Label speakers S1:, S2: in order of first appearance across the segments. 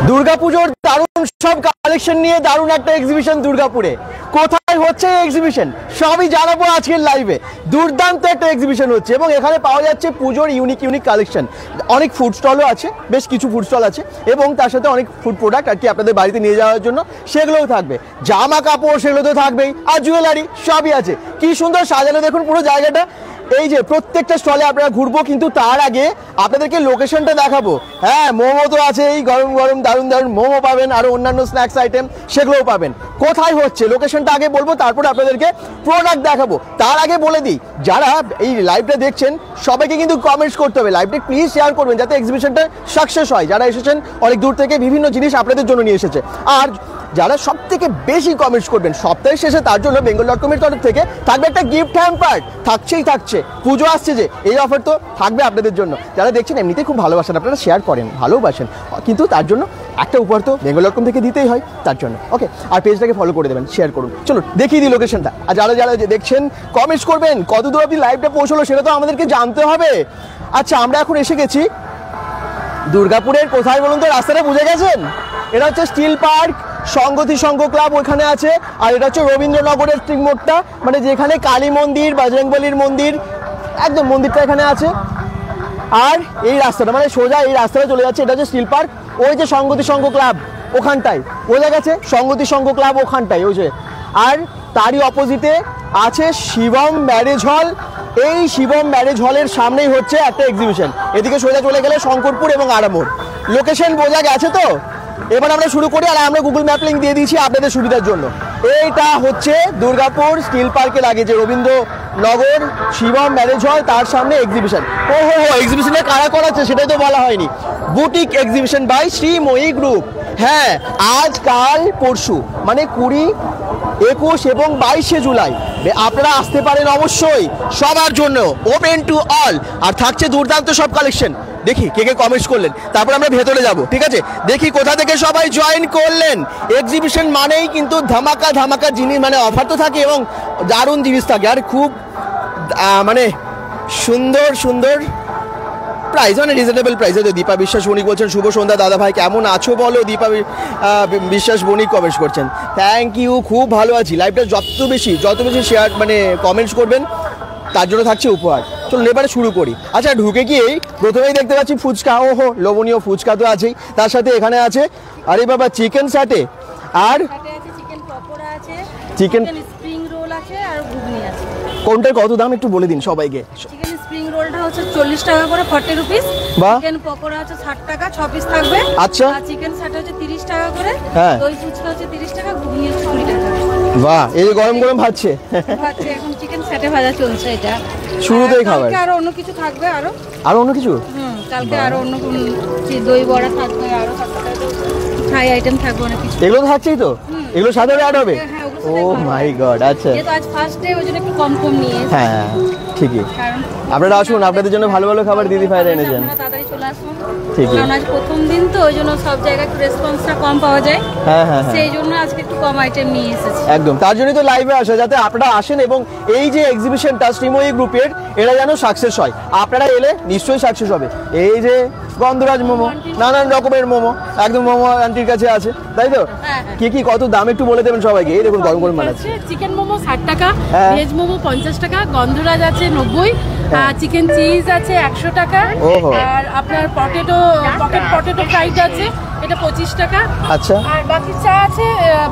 S1: দুর্গাপুজোর দারুণ সব কালেকশন নিয়ে দারুণ একটা এক্সিবিশন দুর্গাপুরে। কোথায় হচ্ছে এই এক্সিবিশন সবই জানাবো আজকের লাইভে। দুর্দান্ত একটা এক্সিবিশন হচ্ছে এবং এখানে পাওয়া যাচ্ছে পুজোর ইউনিক কালেকশন। অনেক ফুড স্টলও আছে, বেশ কিছু ফুড স্টল আছে এবং তার সাথে অনেক ফুড প্রোডাক্ট আর কি আপনাদের বাড়িতে নিয়ে যাওয়ার জন্য সেগুলোও থাকবে। জামা কাপড় সেগুলো তো থাকবেই, আর জুয়েলারি সবই আছে। কি সুন্দর সাজানো দেখুন পুরো জায়গাটা। এই যে প্রত্যেকটা স্টলে আপনারা ঘুরবো, কিন্তু তার আগে আপনাদেরকে লোকেশনটা দেখাবো। হ্যাঁ, মোমো তো আছে, এই গরম গরম দারুণ দারুণ মোমো পাবেন, আরো অন্যান্য স্ন্যাক্স আইটেম সেগুলোও পাবেন। কোথায় হচ্ছে লোকেশনটা আগে বলবো, তারপর আপনাদেরকে প্রোডাক্ট দেখাবো। তার আগে বলে দিই, যারা এই লাইভটা দেখছেন সবাইকে কিন্তু কমেন্টস করতে হবে। লাইভটা প্লিজ শেয়ার করবেন যাতে এক্সিবিশনটা সাকসেস হয়। যারা এসেছেন অনেক দূর থেকে বিভিন্ন জিনিস আপনাদের জন্য নিয়ে এসেছে। আর যারা সব থেকে বেশি কমেন্টস করবেন সপ্তাহের শেষে, তার জন্য bengal.com-এর তরফ থেকে থাকবে একটা গিফট হ্যাম্পার। থাকছে, পুজো আসছে যে, এই অফার তো থাকবে আপনাদের জন্য। যারা দেখছেন এমনিতেই খুব ভালোবাসেন, আপনারা শেয়ার করেন, ভালোবাসেন, কিন্তু তার জন্য একটা উপহার তো bengal.com থেকে দিতেই হয় তার জন্য। ওকে, আর পেজটাকে ফলো করে দেবেন, শেয়ার করুন। চলুন দেখিয়ে দিই লোকেশনটা। আর যারা যারা দেখছেন কমেন্টস করবেন, কতদূর অবধি লাইভটা পৌঁছলো সেটা তো আমাদেরকে জানতে হবে। আচ্ছা, আমরা এখন এসে গেছি দুর্গাপুরের কোথায় বলুন তো? রাস্তাটা বুঝে গেছেন? এটা হচ্ছে স্টিল পার্ক, সংগতি সংঘ ক্লাব ওখানে আছে। আর এটা হচ্ছে রবীন্দ্রনগরের স্ট্রিং মোড়টা, মানে যেখানে কালী মন্দির, বজরংবলীর মন্দির, একদম মন্দিরটা এখানে আছে। আর এই রাস্তাটা মানে সোজা এই রাস্তাটা চলে যাচ্ছে, এটা হচ্ছে স্টিল পার্ক। ওই যে সংগতি সংঘ ক্লাব ওখানটায়, বোঝা গেছে? সংগতি সংঘ ক্লাব ওখানটায় ওই যে। আর তারই অপোজিটে আছে শিবম ম্যারেজ হল। এই শিবম ম্যারেজ হলের সামনেই হচ্ছে একটা এক্সিবিশন। এদিকে সোজা চলে গেলে শঙ্করপুর এবং আরামোড়। লোকেশন বোঝা গেছে তো? এবার আমরা শুরু করি। আর আমরা গুগল ম্যাপ লিঙ্ক দিয়ে দিয়েছি আপনাদের সুবিধার জন্য। এইটা হচ্ছে দুর্গাপুর স্টিল পার্কে লাগে যে রবীন্দ্রনগর শিবম ম্যারেজ হল, তার সামনে এক্সিবিশন। এক্সিবিশনে কারা করাচ্ছে সেটাই তো বলা হয়নি। Boutique exhibition by Sreemoyee group. হ্যাঁ, আজ কাল পরশু মানে 20, 21 এবং 22শে জুলাই আপনারা আসতে পারেন অবশ্যই, সবার জন্য ওপেন টু অল। আর থাকছে দুর্দান্ত সব কালেকশন। দেখি কে কে কমেন্টস করলেন, তারপর আমরা ভেতরে যাব। ঠিক আছে, দেখি কোথা থেকে সবাই জয়েন করলেন। এক্সিবিশন মানেই কিন্তু ধামাকা জিনিস, মানে অফার তো থাকে এবং দারুণ জিনিস থাকে, আর খুব মানে সুন্দর প্রাইস, মানে রিজনেবল প্রাইসে। তো দীপা বিশ্বাস বণিক বলছেন শুভ সন্ধ্যা দাদা ভাই, কেমন আছো বলো? দীপা বিশ্বাস বণিক কমেন্টস করছেন, থ্যাংক ইউ, খুব ভালো আছি। লাইভটা যত বেশি শেয়ার মানে কমেন্টস করবেন তার জন্য থাকছে উপহার। চলুন এবারে শুরু করি। আচ্ছা, ঢুকে গিয়েই প্রথমেই দেখতে পাচ্ছি ফুচকা। ওহো, লোভনীয় ফুচকা তো আছেই, তার সাথে এখানে আছে আরে বাবা চিকেন স্যাটে, আর চিকেন
S2: স্প্রিং রোল আছে, আর ঘুগনি আছে।
S1: কোনটার কত দাম একটু বলে দিন সবাইকে।
S2: চিকেন স্প্রিং রোলটা হচ্ছে 40 টাকা করে, 40 রুপিস। চিকেন পকোড়া হচ্ছে 60 টাকা, 6 পিস থাকবে।
S1: আচ্ছা,
S2: আর চিকেন স্যাটে হচ্ছে 30 টাকা করে।
S1: হ্যাঁ,
S2: দই ফুচকা হচ্ছে 30 টাকা, ঘুগনি হচ্ছে 20 টাকা।
S1: বাহ, এই যে গরম গরম ভাজছে।
S2: এখন চিকেন স্যাটে ভাজা চলছে, এটা
S1: শুরুতেই খাবার।
S2: আরো অন্য কিছু থাকবে, আরো
S1: অন্য কিছু।
S2: কালকে আরো অন্য দই বড়া থাকবে, আরো ফ্রাই আইটেম থাকবে, অনেক কিছু।
S1: এগুলো তো থাকছেই তো, এগুলো সাথে অ্যাড হবে। ও মাই গড, আচ্ছা,
S2: যেহেতু আজ ফার্স্ট ডে ওই জন্য একটু কম নিয়ে।
S1: হ্যাঁ ঠিকই, আপনারা আসুন, আপনাদের জন্য ভালো ভালো খাবার দিদি ভাইরা এনেছেন।
S2: তাড়াতাড়ি চলে আসুন,
S1: ঠিকই,
S2: কারণ আজ প্রথম দিন তো ওই জন্য সব জায়গায় একটু রেসপন্সটা কম পাওয়া যায়। হ্যাঁ, সেই জন্য আজকে একটু কম আইটেম নিয়ে এসেছি।
S1: একদম, তার জন্যই তো লাইভে আসা, যাতে আপনারা আসেন এবং এই যে এক্সিবিশনটা শ্রীময়ী গ্রুপের, এটা যেন সাকসেস হয়। আপনারা এলে নিশ্চয়ই সাকসেস হবে। এই যে গন্ধরাজ মোমো, নানান রকমের মোমো, একদম মোমো আন্টির কাছে আছে, তাই তো? কি কত দাম একটু বলে দেবেন সবাইকে। এই দেখুন গরম গরম বানাচ্ছে।
S3: চিকেন মোমো 60 টাকা, ভেজ মোমো 50 টাকা, গন্ধরাজ আছে 90, চিকেন চিজ আছে 100 টাকা, আর আপনার পকেট পটেটো ফ্রাইড আছে, এটা 25 টাকা।
S1: আচ্ছা,
S3: আর বাকি চা আছে,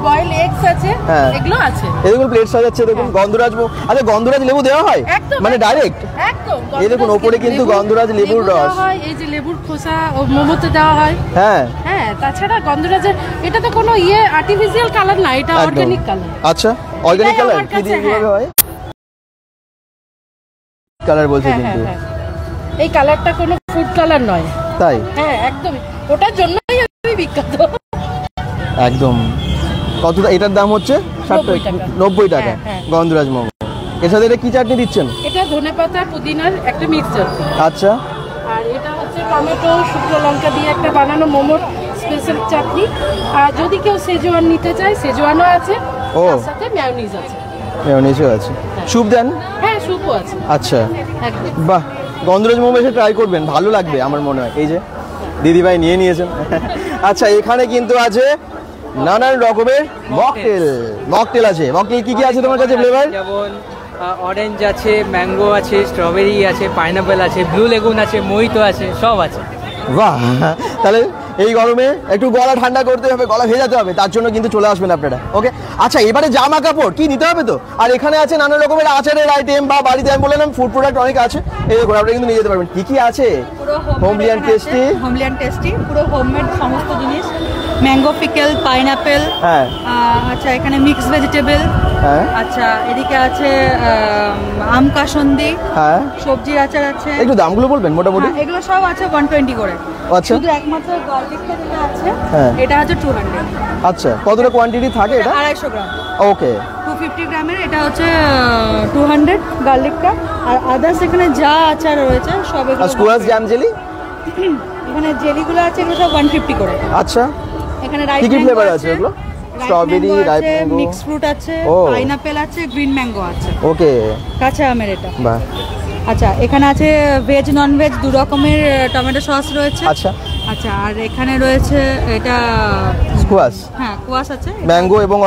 S3: বয়েল এগস আছে, এগুলো আছে।
S1: এই দেখুন প্লেট সাজাচ্ছে, দেখুন গন্ধরাজ মোমো। আচ্ছা, গন্ধরাজ লেবু দেওয়া হয় মানে ডাইরেক্ট?
S3: একদম,
S1: এই দেখুন ওপরে কিন্তু গন্ধরাজ লেবুর রস,
S3: এই যে লেবুর খোসা মোমোতে দেওয়া হয়। হ্যাঁ, তাছাড়া গন্ধরাজের এটা তো কোনো আর্টিফিশিয়াল কালার না, এটা অর্গানিক কালার।
S1: আচ্ছা, অর্গানিক কালার কি দিয়ে কিভাবে হয়? কালার বলছে কিন্তু
S3: এই কালারটা কোনো ফুড কালার নয়,
S1: তাই?
S3: হ্যাঁ, একদম, ওটার জন্যই আমি বিখ্যাত।
S1: একদম। কত এটার দাম হচ্ছে? 90 টাকা গন্ধরাজ মোমো। এর সাথে এটা কি চাটনি দিচ্ছেন?
S3: এটা ধনেপাতা পুদিনার একটা মিক্সচার।
S1: আচ্ছা,
S3: আর এটা হচ্ছে টমেটো শুকনো লঙ্কা দিয়ে একটা বানানো মোমোর স্পেশাল চাটনি। আর যদি কেউ সেজওয়ান নিতে চায়, সেজওয়ানও আছে, তার সাথে মেয়োনিজ আছে।
S1: মেয়োনিজও আছে। স্যুপ দেন?
S3: হ্যাঁ, স্যুপও আছে।
S1: আচ্ছা, বাহ, গন্ধরাজ মোমো এসে ট্রাই করবেন, ভালো লাগবে আমার মনে হয়। এই যে দিদিভাই নিয়ে নিয়েছেন। আচ্ছা এখানে কিন্তু আছে নানান রকমের মকটেল আছে। মকটেল কি কি আছে তোমার কাছে ফ্লেভার?
S4: যেমন অরেঞ্জ আছে, ম্যাঙ্গো আছে, স্ট্রবেরি আছে, পাইনাপেল আছে, ব্লু লেগুন আছে, মোহিতো আছে, সব আছে।
S1: বাহ, তাহলে এই গরমে একটু গলা ঠান্ডা করতে হবে, গলা ভেজাতে হবে, তার জন্য কিন্তু চলে আসবেন আপনারা। ওকে, আচ্ছা এবারে জামা কাপড় কি নিতে হবে তো। আর এখানে আছে নানা রকমের আচারের আইটেম বা বাড়িতে আমি বললাম ফুড প্রোডাক্ট অনেক আছে। এই দেখুন আপনারা কিন্তু নিয়ে যেতে পারবেন। কি কি আছে? হোমলি অ্যান্ড টেস্টি,
S2: পুরো হোমমেড সমস্ত জিনিস। ম্যাঙ্গো পিকেল, পাইনাপেল,
S1: হ্যাঁ
S2: আচ্ছা এখানে মিক্স ভেজিটেবল,
S1: হ্যাঁ
S2: আচ্ছা এদিকে আছে আম কাসন্দি,
S1: হ্যাঁ
S2: সবজির আচার আছে।
S1: একটু দামগুলো বলবেন মোটামুটি?
S2: এগুলো সব আছে 120 করে।
S1: আচ্ছা
S2: শুধু একমাত্র গার্লিকটা যেটা আছে
S1: হ্যাঁ
S2: এটা আছে 200।
S1: আচ্ছা কতটা কোয়ান্টিটি থাকে এটা?
S2: 250 গ্রাম।
S1: ওকে,
S2: 250 গ্রামের এটা হচ্ছে 200 গার্লিকটা। আর আদার্স এখানে যা আচার রয়েছে সব এগুলো।
S1: স্কোয়াশ জ্যাম জেলি,
S2: এখানে জেলিগুলো আছে এগুলো সব 150 করে।
S1: আচ্ছা
S2: এখানে রাইস
S1: কি কি ফ্লেভার আছে এগুলো? Strawberry, ripe mango,
S2: mix fruit আছে, পাইনাপেল আছে, গ্রিন ম্যাঙ্গো আছে।
S1: ওকে,
S2: কাঁচা আমের এটা।
S1: বাহ,
S2: আচ্ছা এখানে আছে ভেজ নন ভেজ দু রকমের টমেটো সস রয়েছে।
S1: আচ্ছা
S2: আচ্ছা আর এখানে রয়েছে এটা
S1: স্কোয়াশ,
S2: হ্যাঁ কোয়াশ আছে,
S1: ম্যাঙ্গো এবং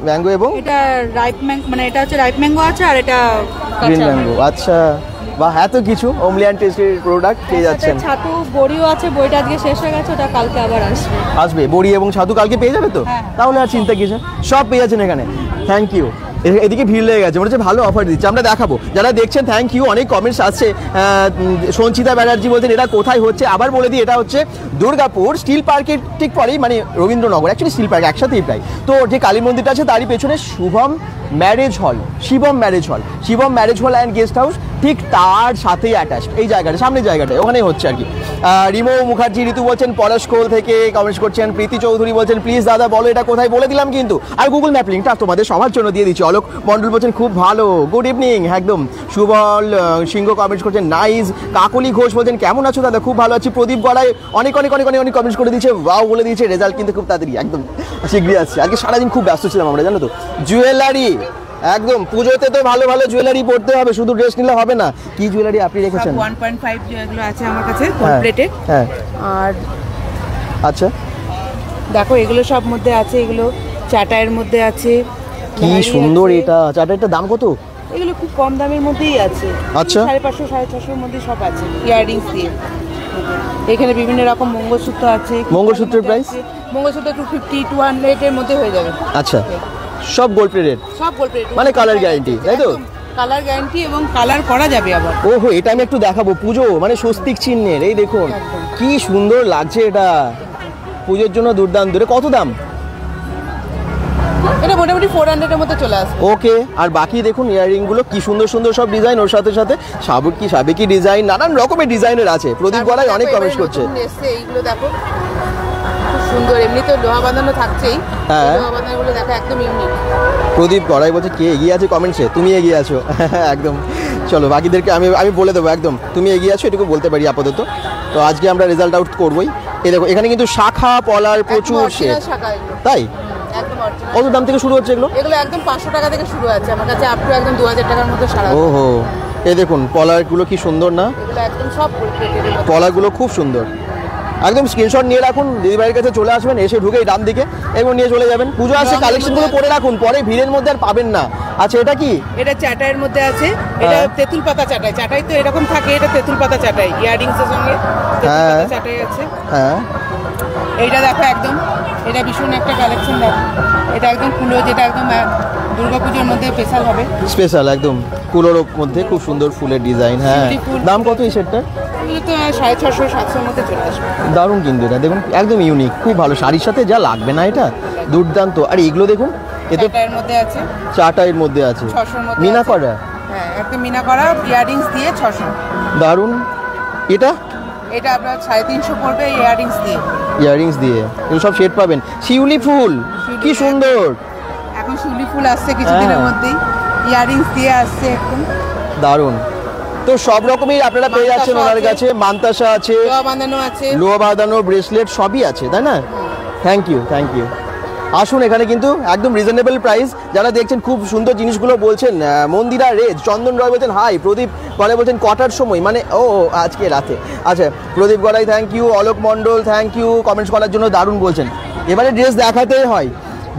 S1: ম্যাঙ্গো এবং
S2: এটা রাইপ ম্যাঙ্গো, মানে এটা হচ্ছে রাইপ ম্যাঙ্গো আছে আর এটা
S1: গ্রিন
S2: কাঁচা
S1: ম্যাঙ্গো। আচ্ছা বাহ, এত কিছু হোমলি অ্যান্ড টেস্টি প্রোডাক্ট পেয়ে যাচ্ছেন।
S2: ছাতু বড়িও আছে, বইটা আজকে শেষ হয়ে গেছে, ওটা কালকে আবার আসবে।
S1: বড়ি এবং ছাতু কালকে পেয়ে যাবে তো?
S2: হ্যাঁ।
S1: তাহলে আর চিন্তা কিছু, সব পেয়ে যাচ্ছেন এখানে। Thank you. এদিকে ভিড় লেগে গেছে, মনে হচ্ছে ভালো অফার দিচ্ছে, আমরা দেখাবো। যারা দেখছেন থ্যাংক ইউ, অনেক কমেন্টস আসছে। সঞ্চিতা ব্যানার্জি বলছেন এটা কোথায় হচ্ছে, আবার বলে দিই এটা হচ্ছে দুর্গাপুর স্টিল পার্কের ঠিক পরেই, মানে রবীন্দ্রনগর অ্যাকচুয়ালি স্টিল পার্ক একসাথেই প্রায়। তো যে কালী মন্দিরটা আছে তারই পেছনে Shivam marriage hall and guest house, ঠিক তার সাথেই অ্যাটাচ এই জায়গাটা, সামনের জায়গাটায় ওখানেই হচ্ছে আর কি। রিমো মুখার্জি ঋতু বলছেন পলাশখোল থেকে কমেন্টস করছেন। প্রীতি চৌধুরী বলছেন প্লিজ দাদা বলো এটা কোথায়, বলে দিলাম কিন্তু। আর গুগল ম্যাপ লিঙ্কটা তোমাদের সবার জন্য দিয়ে দিচ্ছি। অলোক মন্ডল বলছেন খুব ভালো, গুড ইভিনিং, একদম। সুবল সিংহ কমেন্টস করছেন নাইস। কাকলি ঘোষ বলছেন কেমন আছো দাদা, খুব ভালো আছি। প্রদীপ গড়াই অনেক কমেন্টস করে দিয়েছে, ওয়াও বলে দিয়েছে। রেজাল্ট কিন্তু খুব তাড়াতাড়ি একদম শীঘ্রই আসছে। আজকে সারাদিন খুব ব্যস্ত ছিলাম আমরা, জানো তো। জুয়েলারি একদম, পুজোতে তো ভালো ভালো জুয়েলারি পড়তে হবে, শুধু ড্রেস নিলে হবে না। কি জুয়েলারি আপনি রেখেছেন?
S3: 1.5 যেগুলো আছে আমার কাছে গোল্ড প্লেটেড।
S1: হ্যাঁ
S3: আর
S1: আচ্ছা
S3: দেখো এগুলো সব মধ্যে আছে, এগুলো চাটাইয়ের মধ্যে আছে।
S1: কি সুন্দর এটা, চাটাইটার দাম কত?
S3: এগুলো খুব কম দামের মধ্যেই আছে।
S1: আচ্ছা
S3: 550 650 মধ্যে সব আছে ইয়াররিংস দিয়ে। এখানে বিভিন্ন রকম মঙ্গলসূত্র আছে।
S1: মঙ্গলসূত্রের প্রাইস?
S3: মঙ্গলসূত্র 250 200 এর মধ্যে হয়ে যাবে।
S1: আচ্ছা সব গোল্ড প্লেটেড,
S3: সব গোল্ড প্লেটেড,
S1: মানে কালার গ্যারান্টি, তাই তো?
S3: কালার গ্যারান্টি এবং কালার করা যাবে আবার।
S1: ওহো, এটা আমি একটু দেখাবো। পুজো মানে স্বস্তিক চিহ্নের, এই দেখুন কি সুন্দর লাগছে এটা, পুজোর জন্য দুর্দান্ত। কত দাম?
S3: এটা মোটামুটি 400 এর মধ্যে চলে আসবে।
S1: ওকে, আর বাকি দেখুন ইয়াররিং গুলো কি সুন্দর সুন্দর সব ডিজাইন, ওর সাথে সাথে সাবেকি ডিজাইন, নানান রকমের ডিজাইনের আছে। প্রদীপ গড়াই অনেক কমেন্টস করছে।
S3: এইগুলো দেখো খুব সুন্দর, এমনি তো লোহা বাঁধানো থাকছেই,
S1: হ্যাঁ
S3: লোহা বাঁধানোগুলো দেখো একদম ইউনিক।
S1: প্রদীপ গড়াই বলছে কে এগিয়ে আছে কমেন্টসে, তুমি এগিয়ে আছো একদম। চলো বাকিদেরকে আমি বলে দেবো, একদম তুমি এগিয়ে আছো এটুকু বলতে পারি আপাতত। তো আজকে আমরা রেজাল্ট আউট করবোই। এই দেখো এখানে কিন্তু শাখা পলার প্রচুর শেড, তাই? কত দাম থেকে শুরু হচ্ছে এগুলো?
S3: এগুলো একদম 500 টাকা থেকে শুরু আছে আমার কাছে, আপ টু একদম 2000 টাকার মধ্যে সারা।
S1: ওহো, এই দেখুন পলারগুলো কি সুন্দর না,
S3: এগুলো একদম সব
S1: পলারগুলো খুব সুন্দর। একদম স্ক্রিনশট নিয়ে রাখুন, দিদিভাইয়ের কাছে চলে আসবেন, এসে ঢুকেই ডান দিকে এবং নিয়ে চলে যাবেন। পুজো আসছে, কালেকশনগুলো করে রাখুন, পরে ভিড়ের মধ্যে আর পাবেন না। আচ্ছা এটা কি?
S3: এটা চাটাইয়ের মধ্যে আছে, এটা তেঁতুল পাতা চাটাই। চাটাই তো এরকম থাকে, এটা তেঁতুল পাতা চাটাই, ইয়াররিংস এর সঙ্গে তেঁতুল পাতা চাটাই আছে।
S1: হ্যাঁ
S3: এইটা দেখো একদম, এটা ভীষণ একটা কালেকশন দেখো। এটা একদম কুলো, যেটা একদম দুর্গাপূজার মধ্যে স্পেশাল হবে,
S1: স্পেশাল একদম কুলোর মধ্যে খুব সুন্দর ফুলের ডিজাইন। হ্যাঁ দাম কত এই সেটটা?
S3: এগুলো তো 650 700 মধ্যে চলে আসবে।
S1: দারুণ কিন্তু এটা দেখুন, একদম ইউনিক, খুব ভালো, শাড়ির সাথে যা লাগবে না এটা, দুর্দান্ত। আর এগুলো দেখুন, এতে
S3: চাটাইয়ের মধ্যে আছে,
S1: চাটাইয়ের মধ্যে আছে,
S3: 600 মধ্যে
S1: মিনা করা।
S3: হ্যাঁ একদম মিনা করা, ইয়াররিংস দিয়ে 600।
S1: দারুণ। এটা
S3: এটা আপনার 350 পড়বে ইয়াররিংস দিয়ে।
S1: ইয়াররিংস দিয়ে এগুলো সব শেড পাবেন। শিউলি ফুল কি সুন্দর,
S3: এখন শিউলি ফুল আসছে কিছুদিনের মধ্যেই, ইয়াররিংস দিয়ে আসছে একদম
S1: দারুণ। তো সব রকমই আপনারা পেয়ে যাচ্ছেন ওনার কাছে। মান্তাসা আছে,
S3: লোহা বাঁধানো আছে,
S1: লোহা বাঁধানো ব্রেসলেট সবই আছে, তাই না? Thank you. আসুন, এখানে কিন্তু একদম রিজনেবল প্রাইস। যারা দেখছেন খুব সুন্দর জিনিসগুলো বলছেন, মন্দিরা রেজ, চন্দন রয় বলছেন হাই, প্রদীপ গড়াই বলছেন কটার সময়, মানে ও আজকে রাতে। আচ্ছা, Pradip Garai thank you, Alok Mondal thank you, comments করার জন্য দারুণ বলছেন। এবারে ড্রেস দেখাতেই হয়,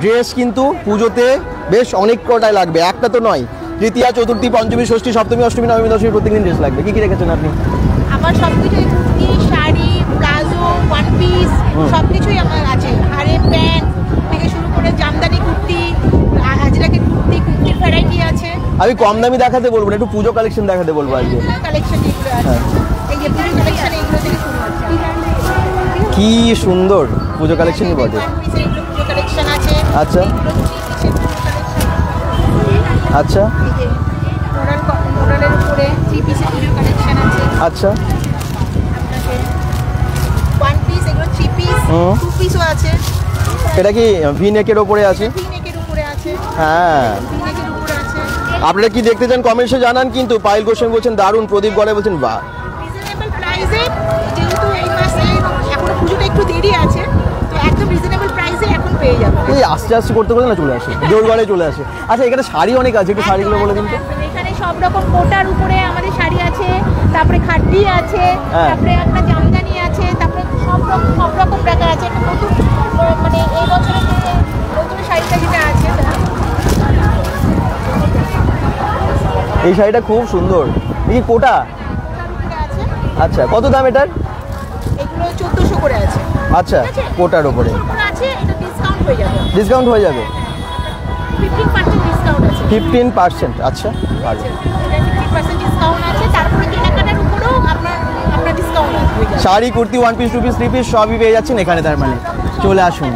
S1: ড্রেস কিন্তু পুজোতে বেশ অনেক কটাই লাগবে, একটা তো নয়। তৃতীয়া, চতুর্থী, পঞ্চমী, ষষ্ঠী, সপ্তমী, অষ্টমী, নবমী, দশমী প্রত্যেকদিন ড্রেস লাগবে। কি কি রেখেছেন আপনি?
S5: আমার সবকিছু kurti, sari, palazzo, one piece সবকিছুই আমার আছে। হারের প্যান্ট থেকে শুরু করে জামদানি কুর্তি, আজরাকে কুর্তি, কুর্তির ভ্যারাইটি আছে।
S1: আমি কম দামি দেখাতে বলবো না, একটু পুজো কালেকশন দেখাতে বলবো আজকে।
S5: কালেকশন এগুলো আছে, এই যে পুজো কালেকশন এগুলো থেকে শুরু হচ্ছে।
S1: কি সুন্দর পুজো কালেকশনই বটে।
S5: এগুলো পুজো কালেকশন আছে।
S1: আচ্ছা আচ্ছা
S5: মোডালের উপরে 3 পিসের পুজো কালেকশন আছে।
S1: আচ্ছা,
S5: ওয়ান পিস, এগুলো 3 পিস, 2 পিসও আছে।
S1: এটা কি ভি নেকের ওপরে আছে?
S5: ভি নেকের উপরে আছে,
S1: হ্যাঁ,
S5: ভি নেকের উপরে আছে।
S1: আপনারা কি দেখতে চান কমেন্টসে জানান কিন্তু। পাইল গোস্বামী বলছেন দারুণ, প্রদীপ গড়াই বলছেন বাহ।
S5: রিজনেবল প্রাইসে, যেহেতু এই মাসে এখনো পুজোটা একটু দেরি আছে, তো একদম রিজনেবল প্রাইসে এখন পেয়ে যাবে।
S1: এই আস্তে আস্তে করতে করতে না চলে আসে, জোর গড়াই চলে আসে। আচ্ছা, এখানে শাড়ি অনেক আছে, একটু শাড়িগুলো বলে দিন তো।
S5: এখানে সব রকম কোটার উপরে আমাদের শাড়ি আছে, তারপরে খাড্ডি আছে,
S1: হ্যাঁ।
S5: তারপরে আপনার জামদানি আছে, তারপরে সব রকম ব্যাপার আছে। একটা নতুন মানে এই বছরের যে নতুন শাড়িটা যেটা আছে,
S1: এই শাড়িটা খুব সুন্দর। এই কোটা,
S5: এটা আছে।
S1: আচ্ছা কত দাম এটার?
S5: এগুলো 1400 করে আছে।
S1: আচ্ছা,
S5: ঠিক আছে?
S1: কোটার ওপরে
S5: 1400 করে আছে, এটা ডিসকাউন্ট হয়ে যাবে,
S1: ডিসকাউন্ট হয়ে যাবে
S5: 15% ডিসকাউন্ট আছে।
S1: 15%। আচ্ছা, ভালো।
S5: এটা 15% ডিসকাউন্ট আছে, তারপরে কেনাকাটার উপরেও আপনার ডিসকাউন্ট হয়ে যাবে।
S1: Sari, kurti, one piece, two piece, three piece সবই পেয়ে যাচ্ছেন এখানে। তার মানে চলে আসুন,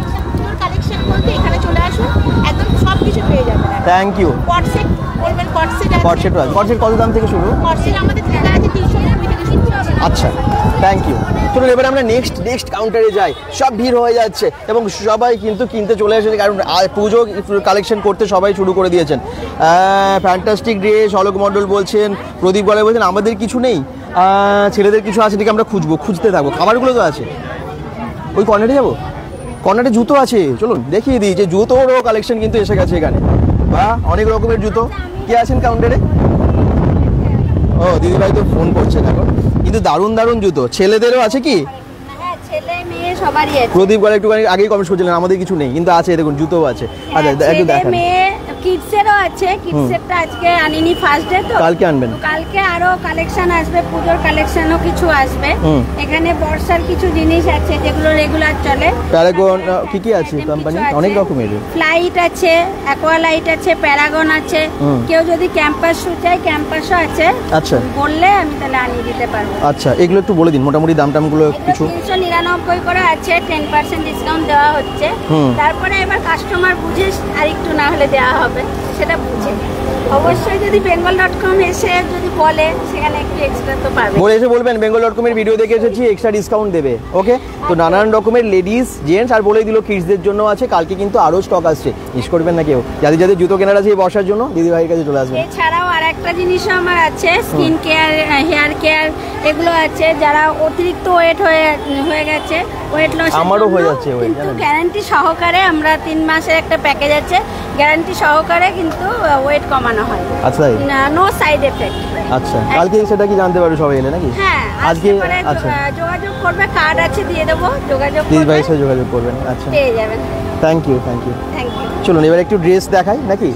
S5: কালেকশন বলতে এখানে চলে আসুন, একদম সব কিছু পেয়ে যাবেন।
S1: Thank you.
S5: কট সেট বলবেন, কট সেট আছে।
S1: কটসেট আছে, কটসেট কত দাম থেকে শুরু?
S5: কট সেট আমাদের দেখা আছে 390 থেকে শুরু আছে।
S1: আচ্ছা, থ্যাংক ইউ। চলুন এবার আমরা নেক্সট কাউন্টারে যাই। সব ভিড় হয়ে যাচ্ছে এবং সবাই কিন্তু কিনতে চলে এসেছে, কারণ পুজো কালেকশন করতে সবাই শুরু করে দিয়েছেন। ফ্যান্টাস্টিক ড্রেস, অলোক মণ্ডল বলছেন, প্রদীপ গড়াই বলছেন আমাদের কিছু নেই, ছেলেদের কিছু আছে, দিকে আমরা খুঁজতে থাকবো। খাবারগুলো তো আছে, ওই কর্নারে যাবো, কর্নারে জুতো আছে, চলুন দেখিয়ে দিই যে জুতোরও কালেকশন কিন্তু এসে গেছে এখানে। বা অনেক রকমের জুতো। কে আছেন কাউন্টারে? ও দিদিভাই তো ফোন করছেন এখন। কিন্তু দারুণ দারুণ জুতো। ছেলেদেরও আছে কি?
S6: হ্যাঁ, ছেলে মেয়ে সবারই আছে।
S1: প্রদীপ গড়াই একটু আগেই কমেন্ট করছিলেন আমাদের কিছু নেই, কিন্তু আছে, দেখুন জুতোও আছে। আচ্ছা, একটু
S6: ছেলে
S1: দেখান।
S6: মেয়ে কিডসেরও আছে। কিডসেরটা আজকে আনিনি, ফার্স্ট ডে তো
S1: কালকে আনবেন।
S6: তো কালকে আরো কালেকশন আসবে, পুজোর কালেকশনও কিছু আসবে।
S1: হুম।
S6: এখানে বর্ষার কিছু জিনিস আছে যেগুলো রেগুলার চলে।
S1: প্যারাগন কি কি আছে
S6: Item
S1: কোম্পানি?
S6: কিছু আছে।
S1: অনেক রকমের।
S6: ফ্লাইট আছে, অ্যাকোয়া লাইট আছে, প্যারাগন আছে।
S1: হুম।
S6: কেউ যদি ক্যাম্পাস শু চাই, ক্যাম্পাসও আছে।
S1: আচ্ছা
S6: বললে আমি তাহলে আনিয়ে দিতে পারবো।
S1: আচ্ছা, এগুলো একটু বলে দিন মোটামুটি দাম টামগুলো কিছু।
S6: 399 করে আছে, 10% ডিসকাউন্ট দেওয়া হচ্ছে।
S1: হুম।
S6: তারপরে এবার কাস্টমার বুঝে আরেকটু না হলে দেওয়া হবে, সেটা বুঝে। অবশ্যই যদি bengal.com এসে যদি বলে, সেখানে একটু এক্সট্রা তো পাবে।
S1: বলে এসে বলবেন bengal.com-এর ভিডিও দেখে এসেছি, এক্সট্রা ডিসকাউন্ট দেবে। ওকে, তো নানান রকমের লেডিস, জেন্টস আর বলেই দিল কিডসদের জন্য আছে। কালকে কিন্তু আরও স্টক আসছে, মিস করবেন না কেউ। যাদের যাদের জুতো কেনার আছে এই বর্ষার জন্য, দিদিভাইয়ের কাছে চলে আসবেন।
S6: এছাড়াও আর একটা জিনিসও আমার আছে, স্কিন কেয়ার, হেয়ার কেয়ার, এগুলো আছে। যারা অতিরিক্ত ওয়েট হয়ে গেছে, ওয়েট লস
S1: আমারও হয়ে যাচ্ছে weight,
S6: কিন্তু
S1: জানেন।
S6: গ্যারান্টি সহকারে আমরা 3 মাসের একটা প্যাকেজ আছে, গ্যারান্টি সহকারে কিন্তু ওয়েট কমানো হয়।
S1: আচ্ছা তাই?
S6: No side effect.
S1: আচ্ছা, কালকে সেটা কি জানতে পারবে সবাই এলে নাকি?
S6: হ্যাঁ,
S1: আজকে
S6: আজকে পরে
S1: আচ্ছা
S6: যোগাযোগ করবে, কার্ড আছে দিয়ে দেবো, যোগাযোগ
S1: দিদিভাইয়ের
S6: করবে,
S1: সাথে যোগাযোগ করবেন। আচ্ছা,
S6: পেয়ে যাবেন।
S1: Thank you.
S6: Thank you.
S1: চলুন এবার একটু ড্রেস দেখাই নাকি।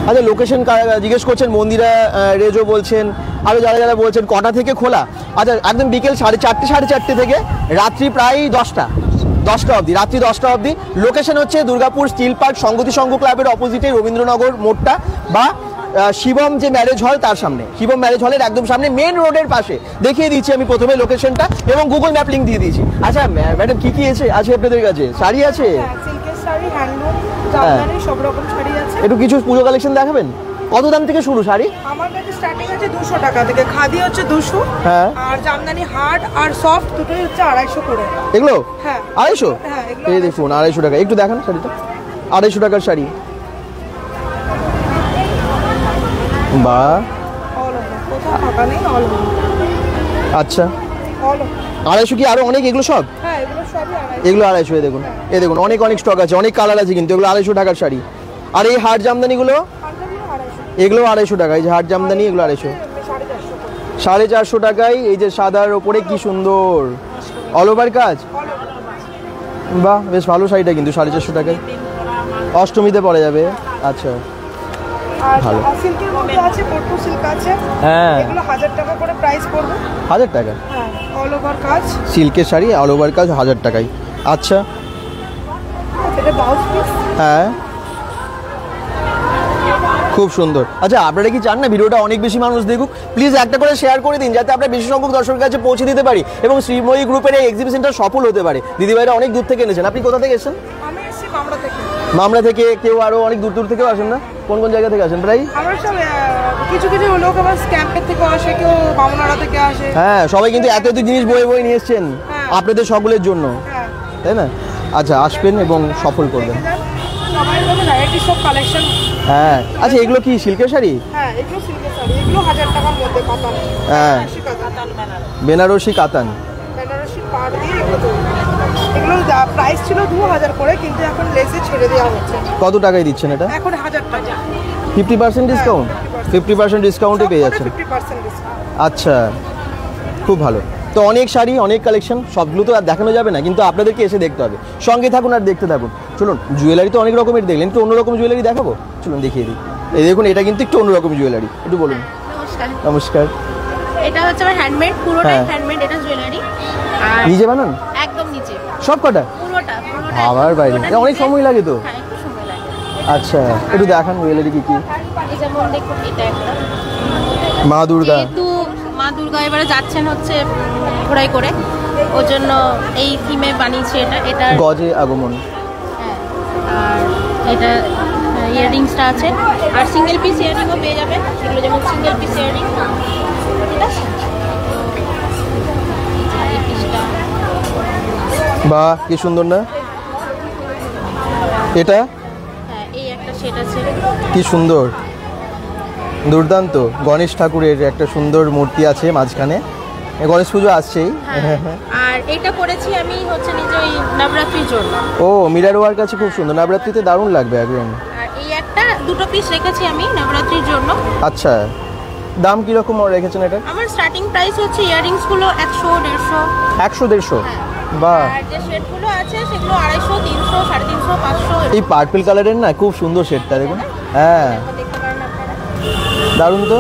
S1: আচ্ছা, লোকেশন জিজ্ঞেস করছেন, মন্দিরা রেজো বলছেন, আরও যারা যারা বলছেন কটা থেকে খোলা। আচ্ছা, একদম বিকেল 4:30 থেকে রাত্রি প্রায় 10টা অবধি, রাত্রি 10টা অবধি। লোকেশন হচ্ছে দুর্গাপুর স্টিল পার্ক সংগতি সংঘ ক্লাবের অপোজিটে রবীন্দ্রনগর মোড়টা, বা শিবম যে ম্যারেজ হল তার সামনে, শিবম ম্যারেজ হলের একদম সামনে মেন রোডের পাশে। দেখিয়ে দিচ্ছি আমি প্রথমে লোকেশনটা এবং গুগল ম্যাপ লিঙ্ক দিয়ে দিয়েছি। আচ্ছা ম্যাডাম, কি কি আছে আপনাদের কাছে? শাড়ি আছে,
S7: সিল্কের শাড়ি, হ্যান্ডলুম, জামদানি, সব রকম শাড়ি আছে।
S1: একটু কিছু পুজো কালেকশন দেখাবেন। কত দাম থেকে শুরু শাড়ি?
S7: আমার কাছে স্টার্টিং আছে 200 টাকা থেকে, খাদি হচ্ছে 200,
S1: হ্যাঁ।
S7: আর জামদানি হার্ড আর সফট দুটোই হচ্ছে 250 করে।
S1: এগুলো
S7: হ্যাঁ।
S1: 250?
S7: হ্যাঁ, এগুলো
S1: এই দেখুন 250 টাকা। একটু দেখান শাড়িটা। 250 টাকার শাড়ি, বা
S7: অল ওভার, কোথাও ফাঁকা নেই, অল ওভার।
S1: আচ্ছা, 250 কি আরো অনেক? এগুলো সব?
S7: হ্যাঁ এগুলো সবই 250।
S1: এগুলো 250, এ দেখুন, এ দেখুন অনেক অনেক স্টক আছে, অনেক কালার আছে কিন্তু এগুলো 250 টাকার শাড়ি। আর এই হাট জামদানিগুলো? এগুলো 250 টাকা। এই যে হাট জামদানি, এগুলো 250, 450 টাকায়। এই যে সাদার ওপরে কি সুন্দর অল ওভার কাজ, বাহ বেশ ভালো শাড়িটা কিন্তু 450 টাকায়, অষ্টমীতে পরা যাবে। আচ্ছা
S7: আর
S1: ভালো।
S7: সিল্কের মধ্যে আছে, পট্টু সিল্ক আছে,
S1: হ্যাঁ
S7: এগুলো 1000 টাকা করে প্রাইস পড়বে।
S1: 1000 টাকা?
S7: হ্যাঁ অল ওভার কাজ,
S1: সিল্কের শাড়ি অল ওভার কাজ 1000 টাকায়। আচ্ছা
S7: এটা ব্লাউজ পিস।
S1: হ্যাঁ খুব সুন্দর। আচ্ছা আপনারা কি চান না ভিডিওটা অনেক বেশি মানুষ দেখুক? প্লিজ একটা করে শেয়ার করে দিন যাতে আমরা বেশি সংখ্যক দর্শকের কাছে পৌঁছে দিতে পারি এবং শ্রীময়ী গ্রুপের এই এক্সিবিশনটা সফল হতে পারে। দিদিভাইরা অনেক দূর থেকে এনেছেন। আপনি কোথা থেকে এসেছেন?
S7: আমি এসেছি মামলা থেকে।
S1: মামলা থেকে? কেউ আরো অনেক দূর দূর থেকেও আসেন না? কোন কোন জায়গা থেকে আসেন প্রায়?
S7: আমরা সব কিছু কিছু লোক আবার ক্যাম্পের থেকে আসে, কেউ মামলাড়া থেকে আসে।
S1: হ্যাঁ সবাই কিন্তু এত এত জিনিস বয়ে বয়ে নিয়ে এসছেন
S7: হ্যাঁ।
S1: আপনাদের সকলের জন্য,
S7: হ্যাঁ
S1: তাই না? আচ্ছা আসবেন এবং সফল করবেন।
S7: সবাই বলে ভ্যারাইটি সব কালেকশন।
S1: হ্যাঁ আচ্ছা এগুলো কি সিল্কের শাড়ি?
S7: হ্যাঁ এগুলো সিল্কের শাড়ি, এগুলো 1000 টাকার মধ্যে কাতান।
S1: হ্যাঁ বেনারসি কাতান,
S7: বেনারসি পাড় দিয়ে এগুলো তৈরি। এগুলো প্রাইস ছিল 2000 করে, কিন্তু এখন লেসে ছেড়ে দেওয়া হচ্ছে।
S1: কত টাকায় দিচ্ছেন এটা?
S7: এখন 1000 টাকা।
S1: 50% ডিসকাউন্ট? 50% ডিসকাউন্টে পেয়ে যাচ্ছেন।
S7: 50% ডিসকাউন্ট।
S1: আচ্ছা খুব ভালো। তো অনেক শাড়ি, অনেক কালেকশন, সবগুলো তো আর দেখানো যাবে না, কিন্তু আপনাদেরকে এসে দেখতে হবে। সঙ্গে থাকুন আর দেখতে থাকুন। চলুন জুয়েলারি তো অনেক রকমের দেখলেন, একটু অন্যরকম জুয়েলারি দেখাবো, চলুন দেখিয়ে দিই। এই দেখুন এটা কিন্তু একটু অন্যরকম জুয়েলারি, একটু বলুন।
S3: নমস্কার,
S1: নমস্কার।
S3: এটা হচ্ছে আমার হ্যান্ডমেড, পুরোটাই
S1: হ্যাঁ।
S3: হ্যান্ডমেড এটা জুয়েলারি। আর
S1: নিজে বানান?
S3: একদম নিচে
S1: সব কটা?
S3: পুরোটা
S1: আবার বাইরে?
S3: পুরোটা
S1: অনেক
S3: নিচে।
S1: সময় লাগে তো।
S3: হ্যাঁ একটু সময় লাগে।
S1: আচ্ছা একটু দেখান জুয়েলারি কি কি।
S3: এই যেমন দেখুন এটা একটা,
S1: মা দুর্গা।
S3: যেহেতু মা দুর্গা এবারে যাচ্ছেন হচ্ছে ঘোড়ায় করে, ওর জন্য এই থিমে বানিয়েছি এটা। এটা
S1: গজে আগমন।
S3: হ্যাঁ, আর এটা ইয়াররিংসটা আছে, আর সিঙ্গেল পিস ইয়াররিংও পেয়ে যাবেন, সেগুলো যেমন সিঙ্গেল পিস ইয়াররিং, ঠিক আছে? এই পিসটা
S1: বাহ কি সুন্দর না এটা?
S3: হ্যাঁ, এই একটা সেট আছে।
S1: কি সুন্দর, দুর্দান্ত। গণেশ ঠাকুরের একটা সুন্দর মূর্তি আছে মাঝখানে, গণেশ পুজো আসছেই।
S3: হ্যাঁ, আর এটা করেছি আমি হচ্ছে নিজে ওই নবরাত্রির জন্য।
S1: ও মিরার ওয়ার্ক আছে, খুব সুন্দর, নবরাত্রিতে দারুণ লাগবে একদম।
S3: আর এই একটা দুটো পিস রেখেছি আমি নবরাত্রির জন্য।
S1: আচ্ছা দাম কিরকম রেখেছেন এটা?
S3: আমার স্টার্টিং প্রাইস হচ্ছে ইয়াররিংস গুলো 100, 150।
S1: 100-150?
S3: হ্যাঁ।
S1: বাহ।
S3: আর যে সেট গুলো আছে সেগুলো 250, 300, 350, 500।
S1: এই পার্পল কালারের না খুব সুন্দর সেটটা দেখুন। হ্যাঁ
S3: দেখতে পারেন আপনারা।
S1: দারুণ তো।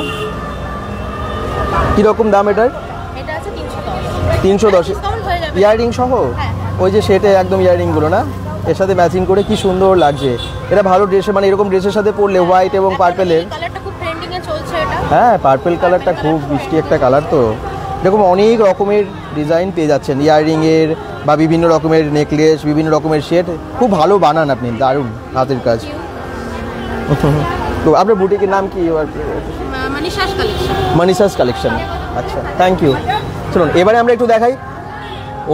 S1: কিরকম দাম এটার?
S3: এটা আছে 310।
S1: 310?
S3: ডিসকাউন্ট হয়ে যাবে।
S1: ইয়াররিং সহ?
S3: হ্যাঁ।
S1: ওই যে সেটে একদম ইয়াররিংগুলো না, এর সাথে ম্যাচিং করে কি সুন্দর লাগছে। এটা ভালো ড্রেসে, মানে এরকম ড্রেসের সাথে পরলে হোয়াইট এবং পার্পেলের।
S3: কালারটা খুব ট্রেন্ডিং এ চলছে এটা।
S1: হ্যাঁ পার্পল কালারটা খুব মিষ্টি একটা কালার তো। এরকম অনেক রকমের ডিজাইন পেয়ে যাচ্ছেন ইয়াররিংয়ের বা বিভিন্ন রকমের নেকলেস, বিভিন্ন রকমের সেট। খুব ভালো বানান আপনি, দারুণ হাতের কাজ। তো আপনার বুটিকের নাম কি?
S3: মানিশাস কালেকশন।
S1: মানিশাস কালেকশন। আচ্ছা থ্যাংক ইউ। চলুন এবারে আমরা একটু দেখাই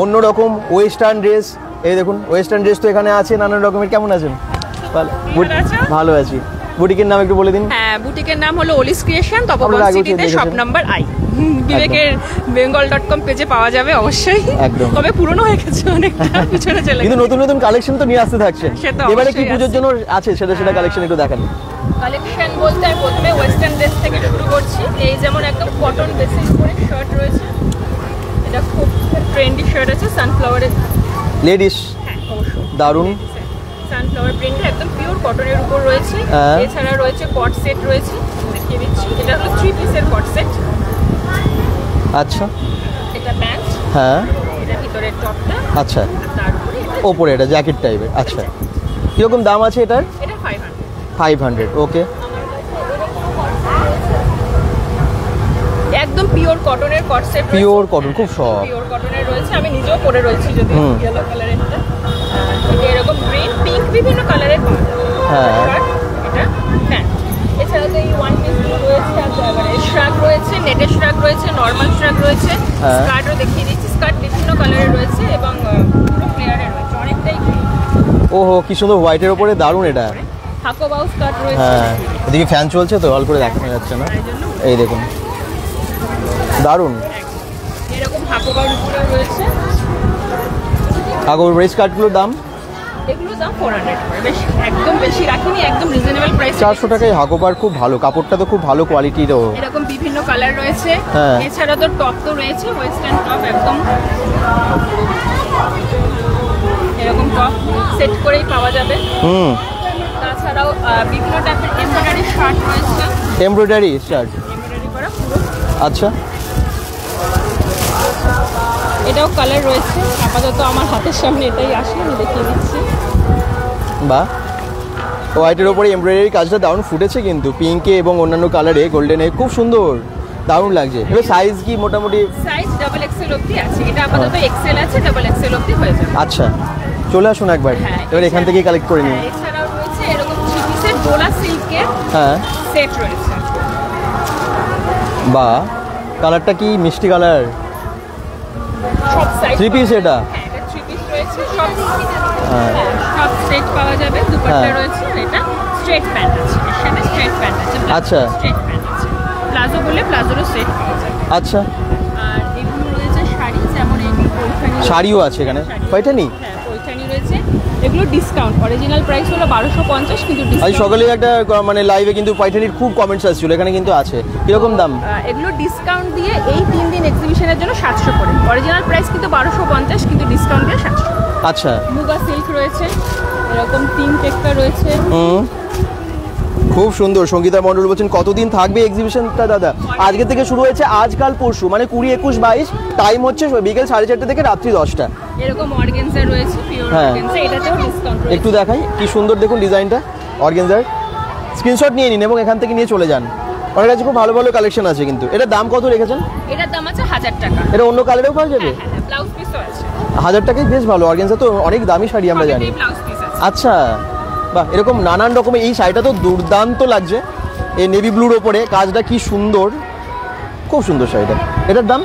S1: অন্যরকম ওয়েস্টার্ন ড্রেস। এই দেখুন ওয়েস্টার্ন ড্রেস তো এখানে আছে নানান রকমের। কেমন আছেন? ভালো আছি। বুটিকের নাম একটু বলে দিন।
S8: হ্যাঁ, বুটিকের নাম হলো ওলিস ক্রিয়েশন,
S1: আপনারা
S8: তপবন
S1: আগেও
S8: সিটিতে,
S1: দেখেছেন।
S8: Shop number I. বিবেকের bengal.com পেজে পাওয়া যাবে অবশ্যই।
S1: একদম।
S8: তবে পুরনো হয়ে গেছে অনেকটা, পিছনে চলে
S1: কিন্তু
S8: গেছে।
S1: নতুন নতুন কালেকশন তো নিয়ে আসতে থাকছেন।
S8: সে তো
S1: এবারে কি
S8: অবশ্যই
S1: পুজোর
S8: আছে।
S1: জন্য আছে সেটা কালেকশন একটু দেখান।
S8: কালেকশন বলতে আমি প্রথমে ওয়েস্টার্ন ড্রেস থেকে শুরু করছি। এই যেমন একদম কটন বেসিস করে শার্ট রয়েছে, এটা খুব ট্রেন্ডি শার্ট আছে, সানফ্লাওয়ারের।
S1: লেডিস?
S8: হ্যাঁ অবশ্যই,
S1: দারুণ।
S8: সানফ্লাওয়ার প্রিন্টের একদম পিওর কটনের উপর রয়েছে।
S1: হ্যাঁ।
S8: এছাড়া রয়েছে কট সেট রয়েছে, দেখিয়ে দিচ্ছি। এটা হলো 3 পিসের কট সেট।
S1: আচ্ছা
S8: এটা প্যান্ট,
S1: হ্যাঁ
S8: এটা ভিতরের টপটা,
S1: আচ্ছা
S8: তারপরে
S1: ওপরে এটা জ্যাকেট টাইপের। আচ্ছা কিরকম দাম আছে এটার?
S8: এটা 500।
S1: 500 ওকে।
S8: একদম পিওর কটনের কট সেট,
S1: পিওর কটন, খুব সফট।
S8: পিওর কটনের রয়েছে, আমি নিজেও পরে রয়েছি যদি
S1: হুম।
S8: ইয়েলো কালারের। এটা এরকম গ্রিন, পিঙ্ক, বিভিন্ন কালারের পাওয়া যাবে।
S1: হ্যাঁ।
S8: এটা প্যান্ট। এছাড়া তো এই ওয়ান পিস গুলো রয়েছে, শ্রাগ রয়েছে, নেটের শ্রাগ রয়েছে, নর্মাল শ্রাগ রয়েছে,
S1: হ্যাঁ।
S8: স্কার্টও দেখিয়ে দিচ্ছি। স্কার্ট বিভিন্ন কালারের রয়েছে এবং পুরো ফ্লেয়ারের রয়েছে, অনেকটাই
S1: ওহো কি সুন্দর হোয়াইটের উপরে, দারুণ এটা।
S8: হাকো বাউ স্কার্ট রয়েছে।
S1: হ্যাঁ এদিকে ফ্যান চলছে তো অল করে দেখানো যাচ্ছে না। এই দেখুন দারুণ।
S8: এরকম হাকোবার উপরে রয়েছে।
S1: আগো রেস কার্ডগুলোর দাম
S8: এগুলো দাম 400 করে, বেশি একদম বেশি রাখিনি, একদম রিজনেবল প্রাইস।
S1: 400 টাকায় হাকোবার খুব ভালো, কাপড়টা তো খুব ভালো কোয়ালিটিরও।
S8: এরকম বিভিন্ন কালার রয়েছে।
S1: হ্যাঁ।
S8: এছাড়া তো টপ তো রয়েছে, ওয়েস্টার্ন টপ একদম এরকম টপ সেট করেই পাওয়া যাবে। তাছাড়াও বিভিন্ন টাইপের এমব্রয়ডারি শার্ট রয়েছে।
S1: এমব্রয়ডারি শার্ট
S8: এমব্রয়ডারি করা পুরো।
S1: আচ্ছা,
S8: এটাও কালার রয়েছে, আপাতত আমার হাতের সামনে এটাই আসে, আমি দেখিয়ে দিচ্ছি।
S1: বাহ, হোয়াইটের ওপরে এমব্রয়ডারি কাজটা দারুণ ফুটেছে কিন্তু, পিঙ্কে এবং অন্যান্য কালারে গোল্ডেনে খুব সুন্দর, দারুণ লাগছে। এবার সাইজ কি মোটামুটি?
S8: সাইজ ডাবল এক্সেল অবধি আছে, এটা আপাতত এক্সেল আছে, ডাবল এক্সেল অবধি হয়ে যাবে।
S1: আচ্ছা, চলে আসুন একবার,
S8: হ্যাঁ,
S1: এবার এখান থেকেই কালেক্ট করে নিন।
S8: এছাড়াও রয়েছে এরকম থ্রি পিসের ডোলা সিল্কের
S1: হ্যাঁ,
S8: সেট রয়েছে।
S1: বাহ, কালারটা কি মিষ্টি কালার।
S8: সব সাইজ
S1: থ্রি পিস এটা?
S8: হ্যাঁ, এটা থ্রি পিস রয়েছে, সব সব সেট পাওয়া যাবে। দুপাট্টা রয়েছে, আর এটা স্ট্রেট প্যান্ট আছে, এর সাথে স্ট্রেট প্যান্ট আছে।
S1: আচ্ছা,
S8: স্ট্রেট প্যান্ট আছে, প্লাজো বলে প্লাজোরও সেট পাওয়া যাবে।
S1: আচ্ছা,
S8: আর এগুলো রয়েছে শাড়ি, যেমন এগুলো পৈঠানি।
S1: শাড়িও আছে এখানে, পৈঠানি?
S8: হ্যাঁ, পৈঠানি রয়েছে। এগুলো ডিসকাউন্ট, অরিজিনাল প্রাইস হলো 1250, কিন্তু
S1: আজ
S8: ডিসকাউন্ট
S1: সকালে একটা মানে লাইভে কিন্তু পৈঠানির খুব কমেন্টস আসছিল, এখানে কিন্তু আছে। কিরকম দাম?
S8: এগুলো ডিসকাউন্ট দিয়ে এই 3 দিন এক্সিবিশনের জন্য 700 করে, অরিজিনাল প্রাইস কিন্তু 1250, কিন্তু ডিসকাউন্ট দিয়ে 700।
S1: আচ্ছা,
S8: মুগা সিল্ক রয়েছে, এরকম পিঙ্ক একটা রয়েছে।
S1: খুব সুন্দর। সঙ্গীতা মণ্ডল বলছেন কতদিন থাকবে এক্সিবিশনটা দাদা? আজকে থেকে শুরু হয়েছে, আজকাল পরশু, মানে 20, 21, 22, টাইম হচ্ছে বিকেল 4:30 থেকে রাত্রি 10টা।
S8: এরকম অর্গানজা রয়েছে, পিওর অর্গানজা, এটাতেও ডিসকাউন্ট রয়েছে।
S1: একটু দেখাই, কি সুন্দর দেখুন ডিজাইনটা অর্গানজার। স্ক্রিনশট নিয়ে নিন এবং এখান থেকে নিয়ে চলে যান, ওনার কাছে খুব ভালো ভালো কালেকশন আছে কিন্তু। এটার দাম কত রেখেছেন?
S8: এটার দাম আছে 1000 টাকা।
S1: এটা অন্য কালারেও পাওয়া যাবে?
S8: হ্যাঁ, ব্লাউজ পিসও আছে।
S1: 1000 টাকায় বেশ ভালো, অর্গানজা তো অনেক দামি শাড়ি আমরা জানি।
S8: ব্লাউজ পিস আছে।
S1: আচ্ছা, বাহ, এরকম নানান রকমের। এই শাড়িটা তো দুর্দান্ত লাগছে, এই নেভি ব্লুর ওপরে কাজটা কি সুন্দর, খুব সুন্দর শাড়িটা। এটার দাম?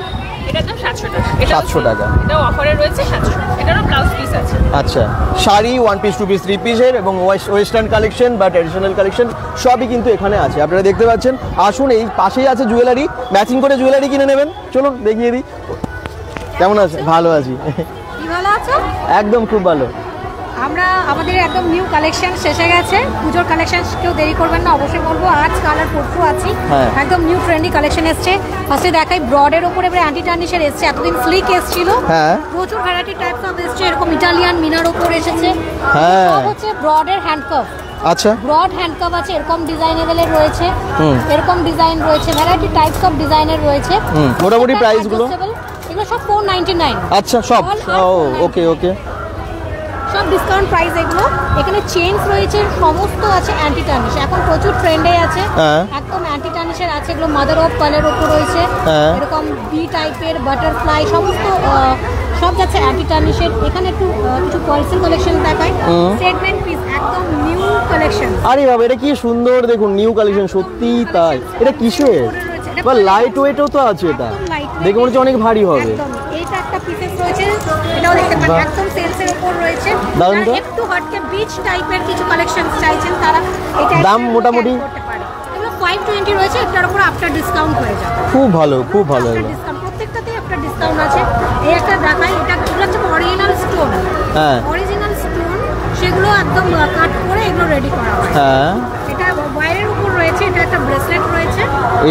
S8: এটার দাম 700 টাকা।
S1: 700 টাকা।
S8: এটাও অফারে রয়েছে 700। এটারও ব্লাউজ পিস আছে।
S1: আচ্ছা, শাড়ি, 1 পিস, 2 পিস, 3 পিসের এবং ওয়েস্টার্ন কালেকশন বা ট্র্যাডিশনাল কালেকশন সবই কিন্তু এখানে আছে, আপনারা দেখতে পাচ্ছেন। আসুন, এই পাশেই আছে জুয়েলারি, ম্যাচিং করে জুয়েলারি কিনে নেবেন। চলুন দেখিয়ে দিই। কেমন আছে? ভালো আছি।
S6: কি ভালো আছো?
S1: একদম খুব ভালো।
S6: আমরা আমাদের একদম নিউ কালেকশন শেষে গেছে, পুজোর কালেকশন কেউ দেরি করবেন না, অবশ্যই বলবো আজ কাল আর পরশু আছি।
S1: হ্যাঁ।
S6: একদম নিউ ট্রেন্ডি কালেকশন এসছে। ফার্স্টে দেখাই ব্রডের উপরে এবারে অ্যান্টি টার্নিশের এসছে, এতদিন স্লিক এসছিল।
S1: হ্যাঁ।
S6: প্রচুর ভ্যারাইটি টাইপস অফ এসছে, এরকম ইটালিয়ান মিনার উপর এসেছে।
S1: হ্যাঁ।
S6: সব হচ্ছে ব্রডের হ্যান্ডকাফ।
S1: আচ্ছা,
S6: ব্রড হ্যান্ডকাফ আছে, এরকম ডিজাইনেবলের রয়েছে, এরকম ডিজাইন রয়েছে, ভ্যারাইটি টাইপস অফ ডিজাইনের রয়েছে।
S1: মোটামুটি প্রাইসগুলো?
S6: এগুলো সব 499।
S1: আচ্ছা, সব? ওকে ওকে,
S6: সব ডিসকাউন্ট প্রাইস এগুলো। এখানে চেইনস রয়েছে, সমস্ত আছে অ্যান্টি টার্নিশ, এখন প্রচুর ট্রেন্ডে আছে। একদম অ্যান্টি টার্নিশের আছে, এগুলো মাদার অফ কালার উপর রয়েছে, এরকম বি টাইপের বাটারফ্লাই সমস্ত সব যাচ্ছে অ্যান্টি টার্নিশের। এখানে একটু কিছু পার্সেল কালেকশন দেখায়, সেগমেন্ট পিস, একদম নিউ কালেকশন।
S1: আরে বাবা, এটা কি সুন্দর দেখুন, নিউ কালেকশন, সত্যি তাই। এটা কিসের? বা লাইট ওয়েটও তো আছে, এটা দেখে মনে হচ্ছে অনেক ভারী হবে।
S6: এইটা একটা পিসেস রয়েছে, এটাও দেখতে পাচ্ছেন, একদম সেলসের উপর রয়েছে। একটু হটকে বিচ টাইপের কিছু কালেকশন চাইছেন তারা, এটা
S1: দাম মোটামুটি
S6: করতে পারে। এগুলো 520 রয়েছে, এটার উপর আফটার ডিসকাউন্ট হয়ে যাবে।
S1: খুব ভালো, খুব ভালো।
S6: ডিসকাউন্ট প্রত্যেকটাতেই আফটার ডিসকাউন্ট আছে। এই একটা দেখাই, এটা হচ্ছে অরিজিনাল স্টোন।
S1: হ্যাঁ,
S6: অরিজিনাল স্টোন, সেগুলো একদম কাট করে এগুলো রেডি করা হয়।
S1: হ্যাঁ,
S6: এটা ওয়্যারের উপর রয়েছে, এটা একটা ব্রেসলেট রয়েছে।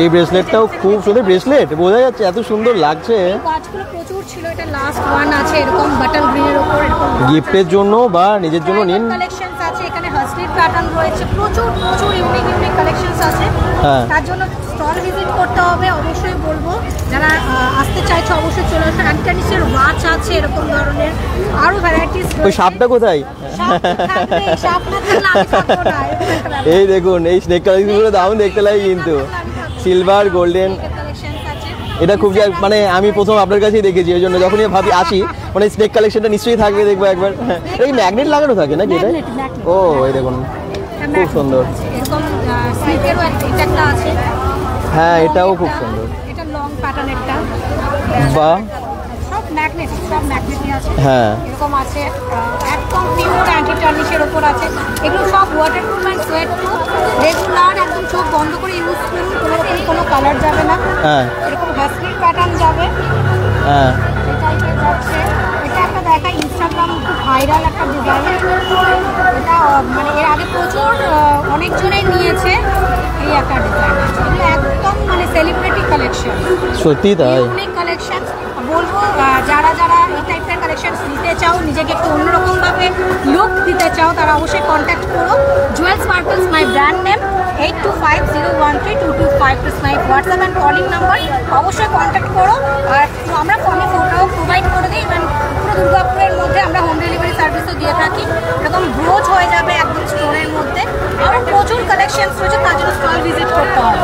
S1: এই ব্রেসলেটটাও খুব সুন্দর, ব্রেসলেট বোঝা যাচ্ছে, এত সুন্দর লাগছে।
S6: কাজগুলো প্রচুর ছিল, এটা লাস্ট ওয়ান আছে, এরকম বাটন গ্রিনের উপর, এরকম
S1: গিফটের জন্য বা নিজের জন্য নিন।
S6: কালেকশনস আছে এখানে, হাসলির প্যাটার্ন রয়েছে, প্রচুর প্রচুর ইউনিক ইউনিক কালেকশনস আছে। তার জন্য স্টল ভিজিট করতে হবে, অবশ্যই বলবো। যারা আসতে চাইছে অবশ্যই চলে আসবে। অ্যান্টানিসের ওয়াচ আছে এরকম ধরনের, আরো ভ্যারাইটিস।
S1: ওই সাপটা কোথায়? এই দেখুন, এই স্নেক কালেকশনগুলো দাম দেখতে লাগে কিন্তু, সিলভার, গোল্ডেন। এটা খুব, মানে আমি প্রথম আপনার কাছেই দেখেছি, ওই জন্য যখনই ভাবি আসি, মানে স্নেক কালেকশনটা নিশ্চয়ই থাকবে, দেখবো একবার। এই ম্যাগনেট লাগানো থাকে নাকি এটা? ও, এই দেখুন, খুব সুন্দর।
S6: এরকম স্লিকেরও একটা আছে।
S1: হ্যাঁ, এটাও খুব সুন্দর।
S6: এটা লং প্যাটার্নেরটা।
S1: বাহ,
S6: সব ম্যাগনেট, সব ম্যাগনেটি আছে,
S1: হ্যাঁ
S6: এরকম আছে, একদম পিওর অ্যান্টি টার্নিশের ওপর আছে। এগুলো সব waterproof and sweat proof, regular একদম চোখ বন্ধ করে ইউজ করুন, কোনো কালার যাবে না।
S1: হ্যাঁ
S6: এরকম হাসকির প্যাটার্ন যাবে,
S1: হ্যাঁ
S6: এই টাইপের যাচ্ছে। এটা একটা দেখা ইনস্টাগ্রাম খুব ভাইরাল একটা ডিজাইন, এটা মানে এর আগে প্রচুর অনেকজনেই নিয়েছে। এই একটা ডিজাইন এগুলো একদম মানে সেলিব্রিটি কালেকশন,
S1: সত্যি তাই
S6: ইউনিক কালেকশন। বলবো যারা যারা এই টাইপের কালেকশন নিতে চাও, নিজেকে একটু অন্যরকমভাবে লুক দিতে চাও, তারা অবশ্যই কন্ট্যাক্ট করো। Jewel Sparkles my brand name, 8250132225 is my WhatsApp and calling number. অবশ্যই কন্ট্যাক্ট করো। আর আমরা ফোনে ফটো প্রোভাইড করে দিই, ইভেন পুরো দুর্গাপুরের মধ্যে আমরা হোম ডেলিভারি সার্ভিসও দিয়ে থাকি। এরকম ব্রোচ হয়ে যাবে একদম স্টোরের মধ্যে। আরও প্রচুর কালেকশনস রয়েছে, তার জন্য স্টল ভিজিট করতে হবে।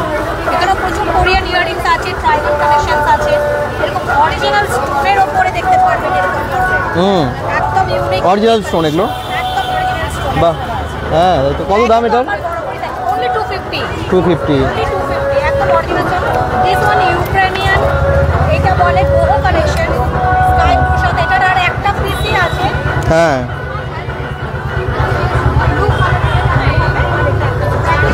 S6: এখানেও প্রচুর কোরিয়ান ইয়াররিংস আছে, ট্রাইবাল কালেকশনস আছে, এরকম অরিজিনাল স্টোনের ওপরে দেখতে পারবেন। এরকম একদম ইউনিক
S1: অরিজিনাল স্টোন এগুলো,
S6: একদম অরিজিনাল স্টোন।
S1: বাহ হ্যাঁ। তো কত দাম এটার?
S6: only 250
S1: 250
S6: only 250 একদম original stone. This one Ukrainian, এটা বলে বহু কালেকশন, স্কাই ব্লুর সাথে এটার আর একটা পিসই আছে।
S1: হ্যাঁ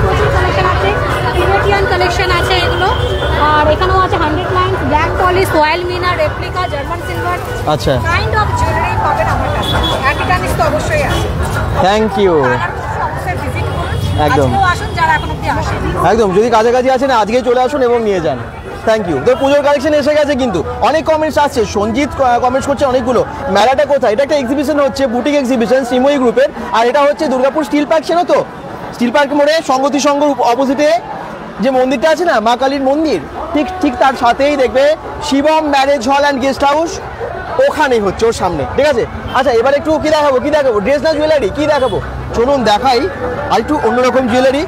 S6: প্রচুর কালেকশন আছে, টিবেটিয়ান কালেকশন আছে এগুলো। আর এখানেও আছে 100 লাইন্স, ব্ল্যাক পলিশ, রয়্যাল মিনা, রেপ্লিকা, জার্মান সিলভার,
S1: আচ্ছা
S6: কাইন্ড অফ জুয়েলারি পাবেন আমার কাছে। অ্যান্টিটানিস তো অবশ্যই আছে।
S1: Thank you.
S6: অবশ্যই ভিজিট করুন,
S1: একদম।
S6: আজকেও আসুন যারা এখন অব্দি আসেন।
S1: একদম, যদি কাছাকাছি আছেন আজকেই চলে আসুন এবং নিয়ে যান। Thank you. তো পুজোর কালেকশন এসে গেছে, কিন্তু অনেক কমেন্টস আসছে। সঞ্জিত কমেন্টস করছে অনেকগুলো, মেলাটা কোথায়? এটা একটা এক্সিবিশন হচ্ছে, বুটিক এক্সিবিশন শ্রীময়ী গ্রুপের। আর এটা হচ্ছে দুর্গাপুর স্টিল পার্ক, চেনো তো? স্টিল পার্ক মোড়ে সংগতি সংঘর অপোজিটে যে মন্দিরটা আছে না, মা কালীর মন্দির, ঠিক তার সাথেই দেখবে Shivam marriage hall and guest house, ওখানেই হচ্ছে, ওর সামনে। ঠিক আছে, আচ্ছা এবার একটু কি দেখাবো ড্রেস না জুয়েলারি কি দেখাবো? চলুন দেখাই আর একটু অন্যরকম জুয়েলারি।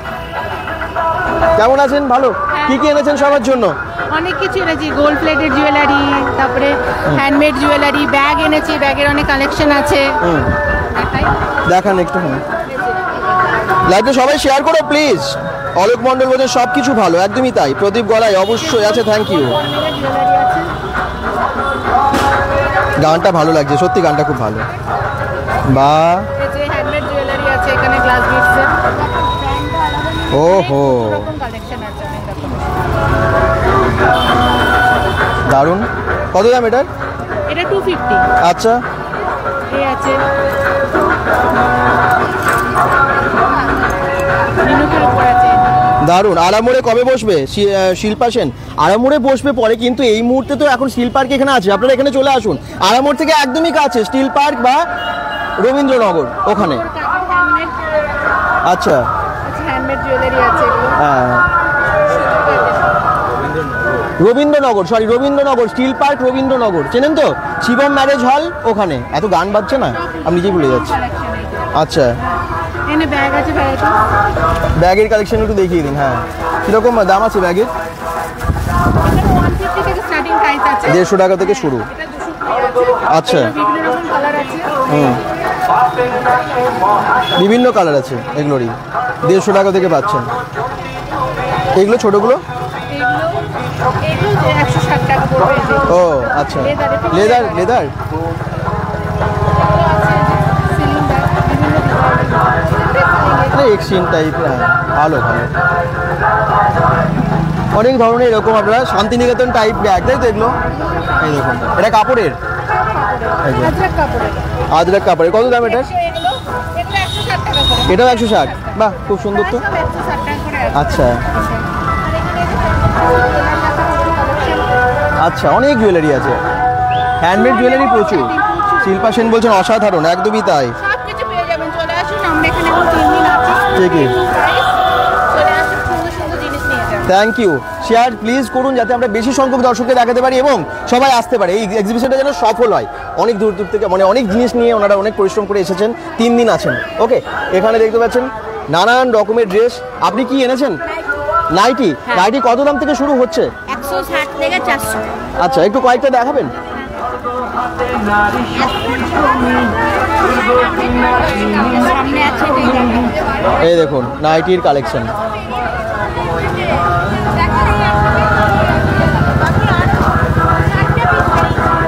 S1: কেমন আছেন? ভালো। কি কি এনেছেন সবার জন্য?
S3: অনেক কিছু এনেছি, গোল্ড প্লেটেড জুয়েলারি, তারপরে হ্যান্ডমেড জুয়েলারি, ব্যাগ এনেছি, ব্যাগের অনেক কালেকশন আছে।
S1: দেখান একটুখানি, লাইভে সবাই শেয়ার করো প্লিজ। অলোক মন্ডল বলছে সব কিছু ভালো, একদমই তাই। প্রদীপ গলায় অবশ্যই আছে, থ্যাংক ইউ। গানটা ভালো লাগছে, সত্যি গানটা খুব ভালো। বা
S3: হ্যান্ডমেড জুয়েলারি আছে এখানে, গ্লাস বিটসের।
S1: ওহো
S3: কালেকশন আছে অনেক রকম।
S1: দারুণ। কত দাম এটার?
S3: এটা 250।
S1: আচ্ছা
S3: এই আছে মিনুকের উপর আছে।
S1: দারুণ। আরামোড়ে কবে বসবে শিল্পা সেন? আরামোড়ে বসবে পরে, কিন্তু এই মুহূর্তে তো এখন স্টিল পার্ক এখানে আছে, আপনারা এখানে চলে আসুন। আরামোড় থেকে একদমই কাছে স্টিল পার্ক বা রবীন্দ্রনগর ওখানে। আচ্ছা
S3: হ্যান্ডমেড জুয়েলারি আছে।
S1: হ্যাঁ রবীন্দ্রনগর, রবীন্দ্রনগর স্টিল পার্ক রবীন্দ্রনগর, চেনেন তো? শিবম ম্যারেজ হল ওখানে। এত গান বাজছে না, আমি নিজেই ভুলে যাচ্ছি। আচ্ছা
S3: এখানে ব্যাগ আছে,
S1: ব্যাগের কালেকশন একটু দেখিয়ে দিন। হ্যাঁ কীরকম দাম আছে ব্যাগের?
S3: 150 থেকে স্টার্টিং প্রাইস আছে,
S1: 150 টাকা থেকে শুরু। আচ্ছা বিভিন্ন কালার আছে এগুলোরই, 150 টাকা থেকে পাচ্ছেন। এগুলো ছোটগুলো?
S3: এগুলো 160 টাকা পড়বে।
S1: ও আচ্ছা, লেদার এক্সচেঞ্জ টাইপ। ভালো অনেক ধরনের এরকম আপনারা শান্তিনিকেতন টাইপ ব্যাগ, তাই তো এগুলো? এই দেখুন, এটা কাপড়ের, আজরাক কাপড়ের। কত দাম এটা? এটাও 160। বাহ খুব সুন্দর তো। আচ্ছা আচ্ছা, অনেক জুয়েলারি আছে, হ্যান্ডমেড জুয়েলারি প্রচুর। শিল্পা সেন বলছেন অসাধারণ, একদমই তাই।
S3: সবকিছু পেয়ে যাবেন, চলে আসুন, আমরা এখানে 3 দিন আছি।
S1: ঠিকই,
S3: চলে আসুন, সুন্দর সুন্দর জিনিস নিয়ে যাবেন।
S1: Thank you. শেয়ার প্লিজ করুন যাতে আমরা বেশি সংখ্যক দর্শককে দেখাতে পারি এবং সবাই আসতে পারে, এই এক্সিবিশনটা যেন সফল হয়। অনেক দূর থেকে, মানে অনেক জিনিস নিয়ে ওনারা অনেক পরিশ্রম করে এসেছেন, 3 দিন আছেন। ওকে, এখানে দেখতে পাচ্ছেন নানান রকমের ড্রেস। আপনি কি এনেছেন? নাইটি। নাইটি কত দাম থেকে শুরু হচ্ছে?
S6: 160 থেকে 400।
S1: আচ্ছা একটু কয়েকটা দেখাবেন। এই দেখুন নাইটির কালেকশন।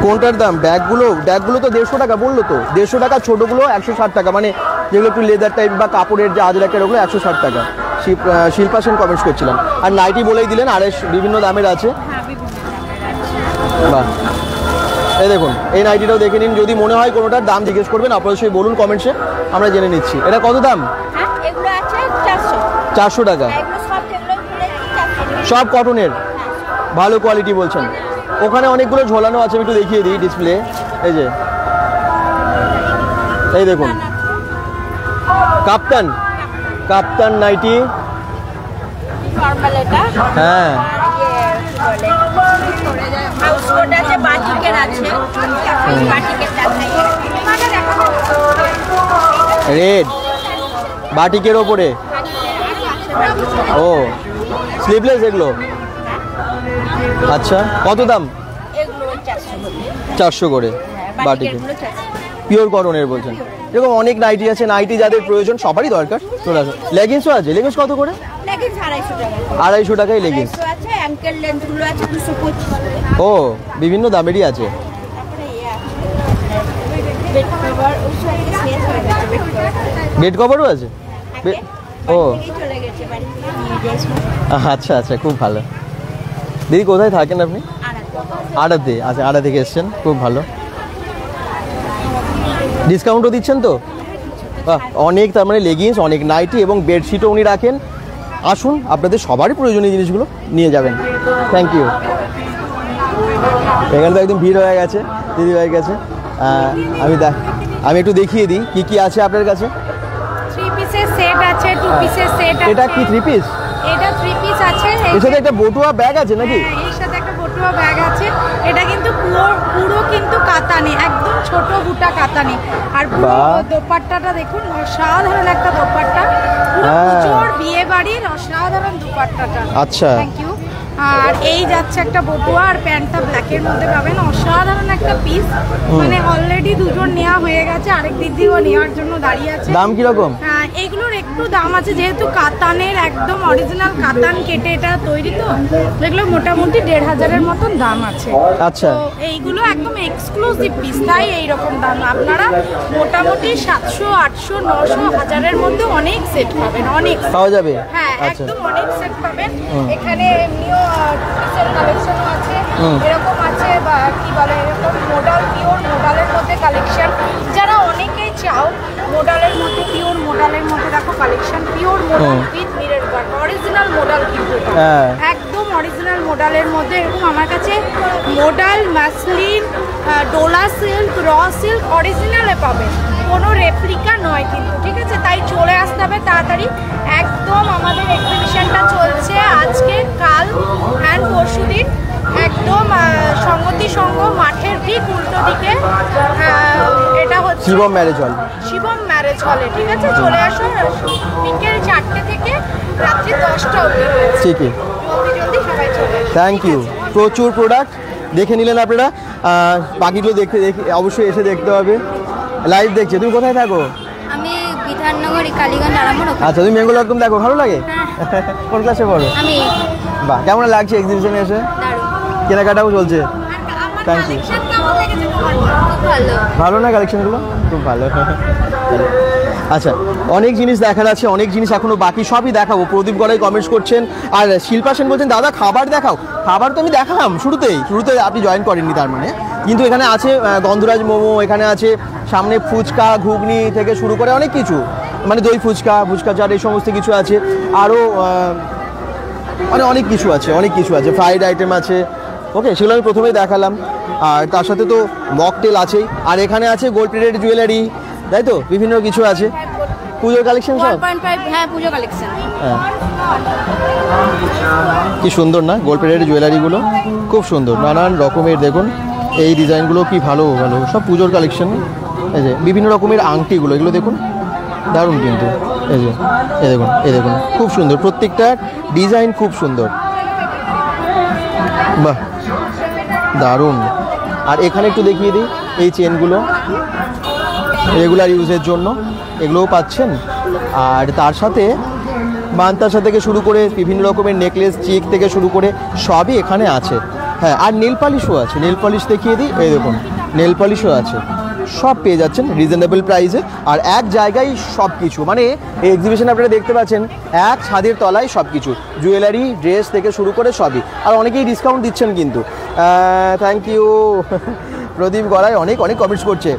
S1: কোনটার দাম? ব্যাগগুলো তো 150 টাকা বললো তো, 150 টাকা, ছোটোগুলো 160 টাকা, মানে যেগুলো একটু লেদার টাইপ বা কাপড়ের যে আজরাকের ওগুলো 160 টাকা। শিল্পা সেন কমেন্টস করছিলাম। আর নাইটি বলেই দিলেন, আর বিভিন্ন দামের আছে। বাহ, এই দেখুন, এই নাইটিটাও দেখে নিন। যদি মনে হয় কোনোটার দাম জিজ্ঞেস করবেন অবশ্যই বলুন কমেন্টসে, আমরা জেনে নিচ্ছি। এটা কত দাম?
S6: এগুলো আছে 400
S1: 400 টাকা। সব কটনের, ভালো কোয়ালিটি বলছেন। ওখানে অনেকগুলো ঝোলানো আছে, আমি একটু দেখিয়ে দিই ডিসপ্লে। এই যে, এই দেখুন, কাপ্তান নাইটি। হ্যাঁ, রেড বাটিকের ওপরে। ও, স্লিভলেস এগুলো। আচ্ছা, কত দাম? 400 করে বাটিকে, পিওর কটনের বলছেন। এরকম অনেক নাইটি আছে, নাইটি যাদের প্রয়োজন সবারই দরকার চলে আসো। লেগিংসও আছে, লেগিংস কত করে? 250 টাকায় লেগিংস। ও, বিভিন্ন দামেরই আছে। বেড কভারও আছে? ও আচ্ছা আচ্ছা, খুব ভালো। দিদি কোথায় থাকেন আপনি? আড়াতে। আচ্ছা, আড়া থেকে এসছেন, খুব ভালো। ডিসকাউন্টও দিচ্ছেন তো? অনেক, তার মানে লেগিংস, অনেক নাইটি এবং বেডশিটও উনি রাখেন। আসুন, আপনাদের সবারই প্রয়োজনীয় জিনিসগুলো নিয়ে যাবেন। Thank you. এখানে তো একদম ভিড় হয়ে গেছে দিদিভাইয়ের কাছে। আমি একটু দেখিয়ে দিই কি কি আছে আপনার কাছে।
S6: 3 পিসের সেট আছে, 2 পিসের সেট আছে।
S1: এটা কি 3 পিস?
S6: এটা 3 পিস আছে।
S1: এর সাথে একটা বটুয়া ব্যাগ আছে নাকি?
S6: এর সাথে একটা বটুয়া ব্যাগ আছে। এটা কিন্তু পুরো কিন্তু কাতানে, একদম ছোট বুটা কাতানে। আর পুরো দোপাট্টাটা দেখুন, অসাধারণ একটা দোপাট্টা, পুরো পুজোর বিয়ে বাড়ির অসাধারণ দোপাট্টাটা।
S1: আচ্ছা,
S6: থ্যাংক ইউ। আর এই যাচ্ছে একটা বটুয়া, আর প্যান্টটা ব্ল্যাকের মধ্যে পাবেন। অসাধারণ একটা পিস, মানে অলরেডি দুজন নেওয়া হয়ে গেছে, আরেক দিদিও নেওয়ার জন্য দাঁড়িয়ে আছে।
S1: দাম কিরকম?
S6: এগুলোর একটু দাম আছে, যেহেতু কাতানের, একদম অরিজিনাল কাতান কেটে এটা তৈরি, তো এগুলো মোটামুটি 1500-এর মতন দাম আছে।
S1: আচ্ছা,
S6: তো এইগুলো একদম এক্সক্লুসিভ পিস, তাই এইরকম দাম। আপনারা মোটামুটি 700, 800, 900, 1000-এর মধ্যে অনেক সেট পাবেন, অনেক
S1: পাওয়া যাবে।
S6: হ্যাঁ, একদম অনেক সেট পাবেন। এখানে এমনিও পিসের কালেকশনও আছে, এরকম আছে, বা কি বলে, এরকম মডাল, পিওর মডালের মধ্যে কালেকশন। যারা অনেকেই চাও মডালের মধ্যে, পিওর মডালের মধ্যে দেখো collection, pure modal with mirror work, original modal কিন্তু একদম অরিজিনাল মডালের মধ্যে। এরকম আমার কাছে modal, muslin, Dola silk, raw silk অরিজিনালে পাবেন, কোনো রেপ্লিকা নয় কিন্তু, ঠিক আছে? তাই চলে আসতে হবে তাড়াতাড়ি। একদম আমাদের এক্সিবিশনটা চলছে আজকে, কাল অ্যান্ড পরশু দিন, একদম সংগতি সংঘ মাঠের ঠিক উল্টো দিকে। এটা হচ্ছে
S1: Shivam marriage hall,
S6: Shivam marriage হলে, ঠিক আছে? চলে আসো, বিকেল 4টে থেকে রাত্রি 10টা অবধি রয়েছে।
S1: ঠিক আছে,
S6: জলদি সবাই চলে আসো।
S1: Thank you. প্রচুর প্রোডাক্ট দেখে নিলেন আপনারা, বাকিগুলো দেখতে অবশ্যই এসে দেখতে হবে। লাইভ দেখছে। তুমি কোথায় থাকো?
S6: আমি বিধাননগর, কালীগঞ্জ, আরামবাগ।
S1: আচ্ছা, তুমি বেঙ্গল.com দেখো, ভালো লাগে? কোন ক্লাসে পড়ো?
S6: আমি।
S1: বাহ, কেমন লাগছে এক্সিবিশনে এসে? কেনাকাটাও চলছে? Thank you. ভালো না কালেকশনগুলো? খুব ভালো। আচ্ছা, অনেক জিনিস দেখার আছে, অনেক জিনিস এখনো বাকি, সবই দেখাবো। প্রদীপ গড়াই কমেন্টস করছেন, আর শিল্পা সেন বলছেন দাদা খাবার দেখাও। খাবার তো আমি দেখালাম শুরুতে আপনি জয়েন করেননি তার মানে। কিন্তু এখানে আছে গন্ধরাজ মোমো, এখানে আছে সামনে ফুচকা, ঘুগনি থেকে শুরু করে অনেক কিছু, মানে দই ফুচকা, ফুচকা চাট, এই সমস্ত কিছু আছে। আরও মানে অনেক কিছু আছে, ফ্রাইড আইটেম আছে। ওকে, সেগুলো আমি প্রথমেই দেখালাম। আর তার সাথে তো মকটেল আছেই, আর এখানে আছে গোল্ড প্লেটেড জুয়েলারি, তাই তো বিভিন্ন কিছু আছে। পুজোর কালেকশন সব?
S6: 1.5, হ্যাঁ, পুজো কালেকশন।
S1: হ্যাঁ, কি সুন্দর না গোল্ড প্লেটেড জুয়েলারিগুলো, খুব সুন্দর, নানান রকমের। দেখুন এই ডিজাইনগুলো কি ভালো ভালো, সব পুজোর কালেকশন। এই যে বিভিন্ন রকমের আংটিগুলো, এগুলো দেখুন দারুণ কিন্তু। এই দেখুন খুব সুন্দর, প্রত্যেকটা ডিজাইন খুব সুন্দর, বাহ দারুণ। আর এখানে একটু দেখিয়ে দিই এই চেনগুলো, রেগুলার ইউজের জন্য এগুলোও পাচ্ছেন। আর তার সাথে বান্তাসা থেকে শুরু করে বিভিন্ন রকমের নেকলেস, চিক থেকে শুরু করে সবই এখানে আছে। হ্যাঁ, আর নেল পলিশও আছে, নেল পলিশ দেখিয়ে দিই, এই দেখুন নেল পলিশও আছে, সব পেয়ে যাচ্ছেন রিজনেবল প্রাইসে। আর এক জায়গায় সব কিছু, মানে এই এক্সিবিশন আপনারা দেখতে পাচ্ছেন এক ছাদের তলায় সব কিছু, জুয়েলারি, ড্রেস থেকে শুরু করে সবই। আর অনেকেই ডিসকাউন্ট দিচ্ছেন কিন্তু। থ্যাংক ইউ প্রদীপ গড়াই অনেক অনেক কমেন্টস করছে,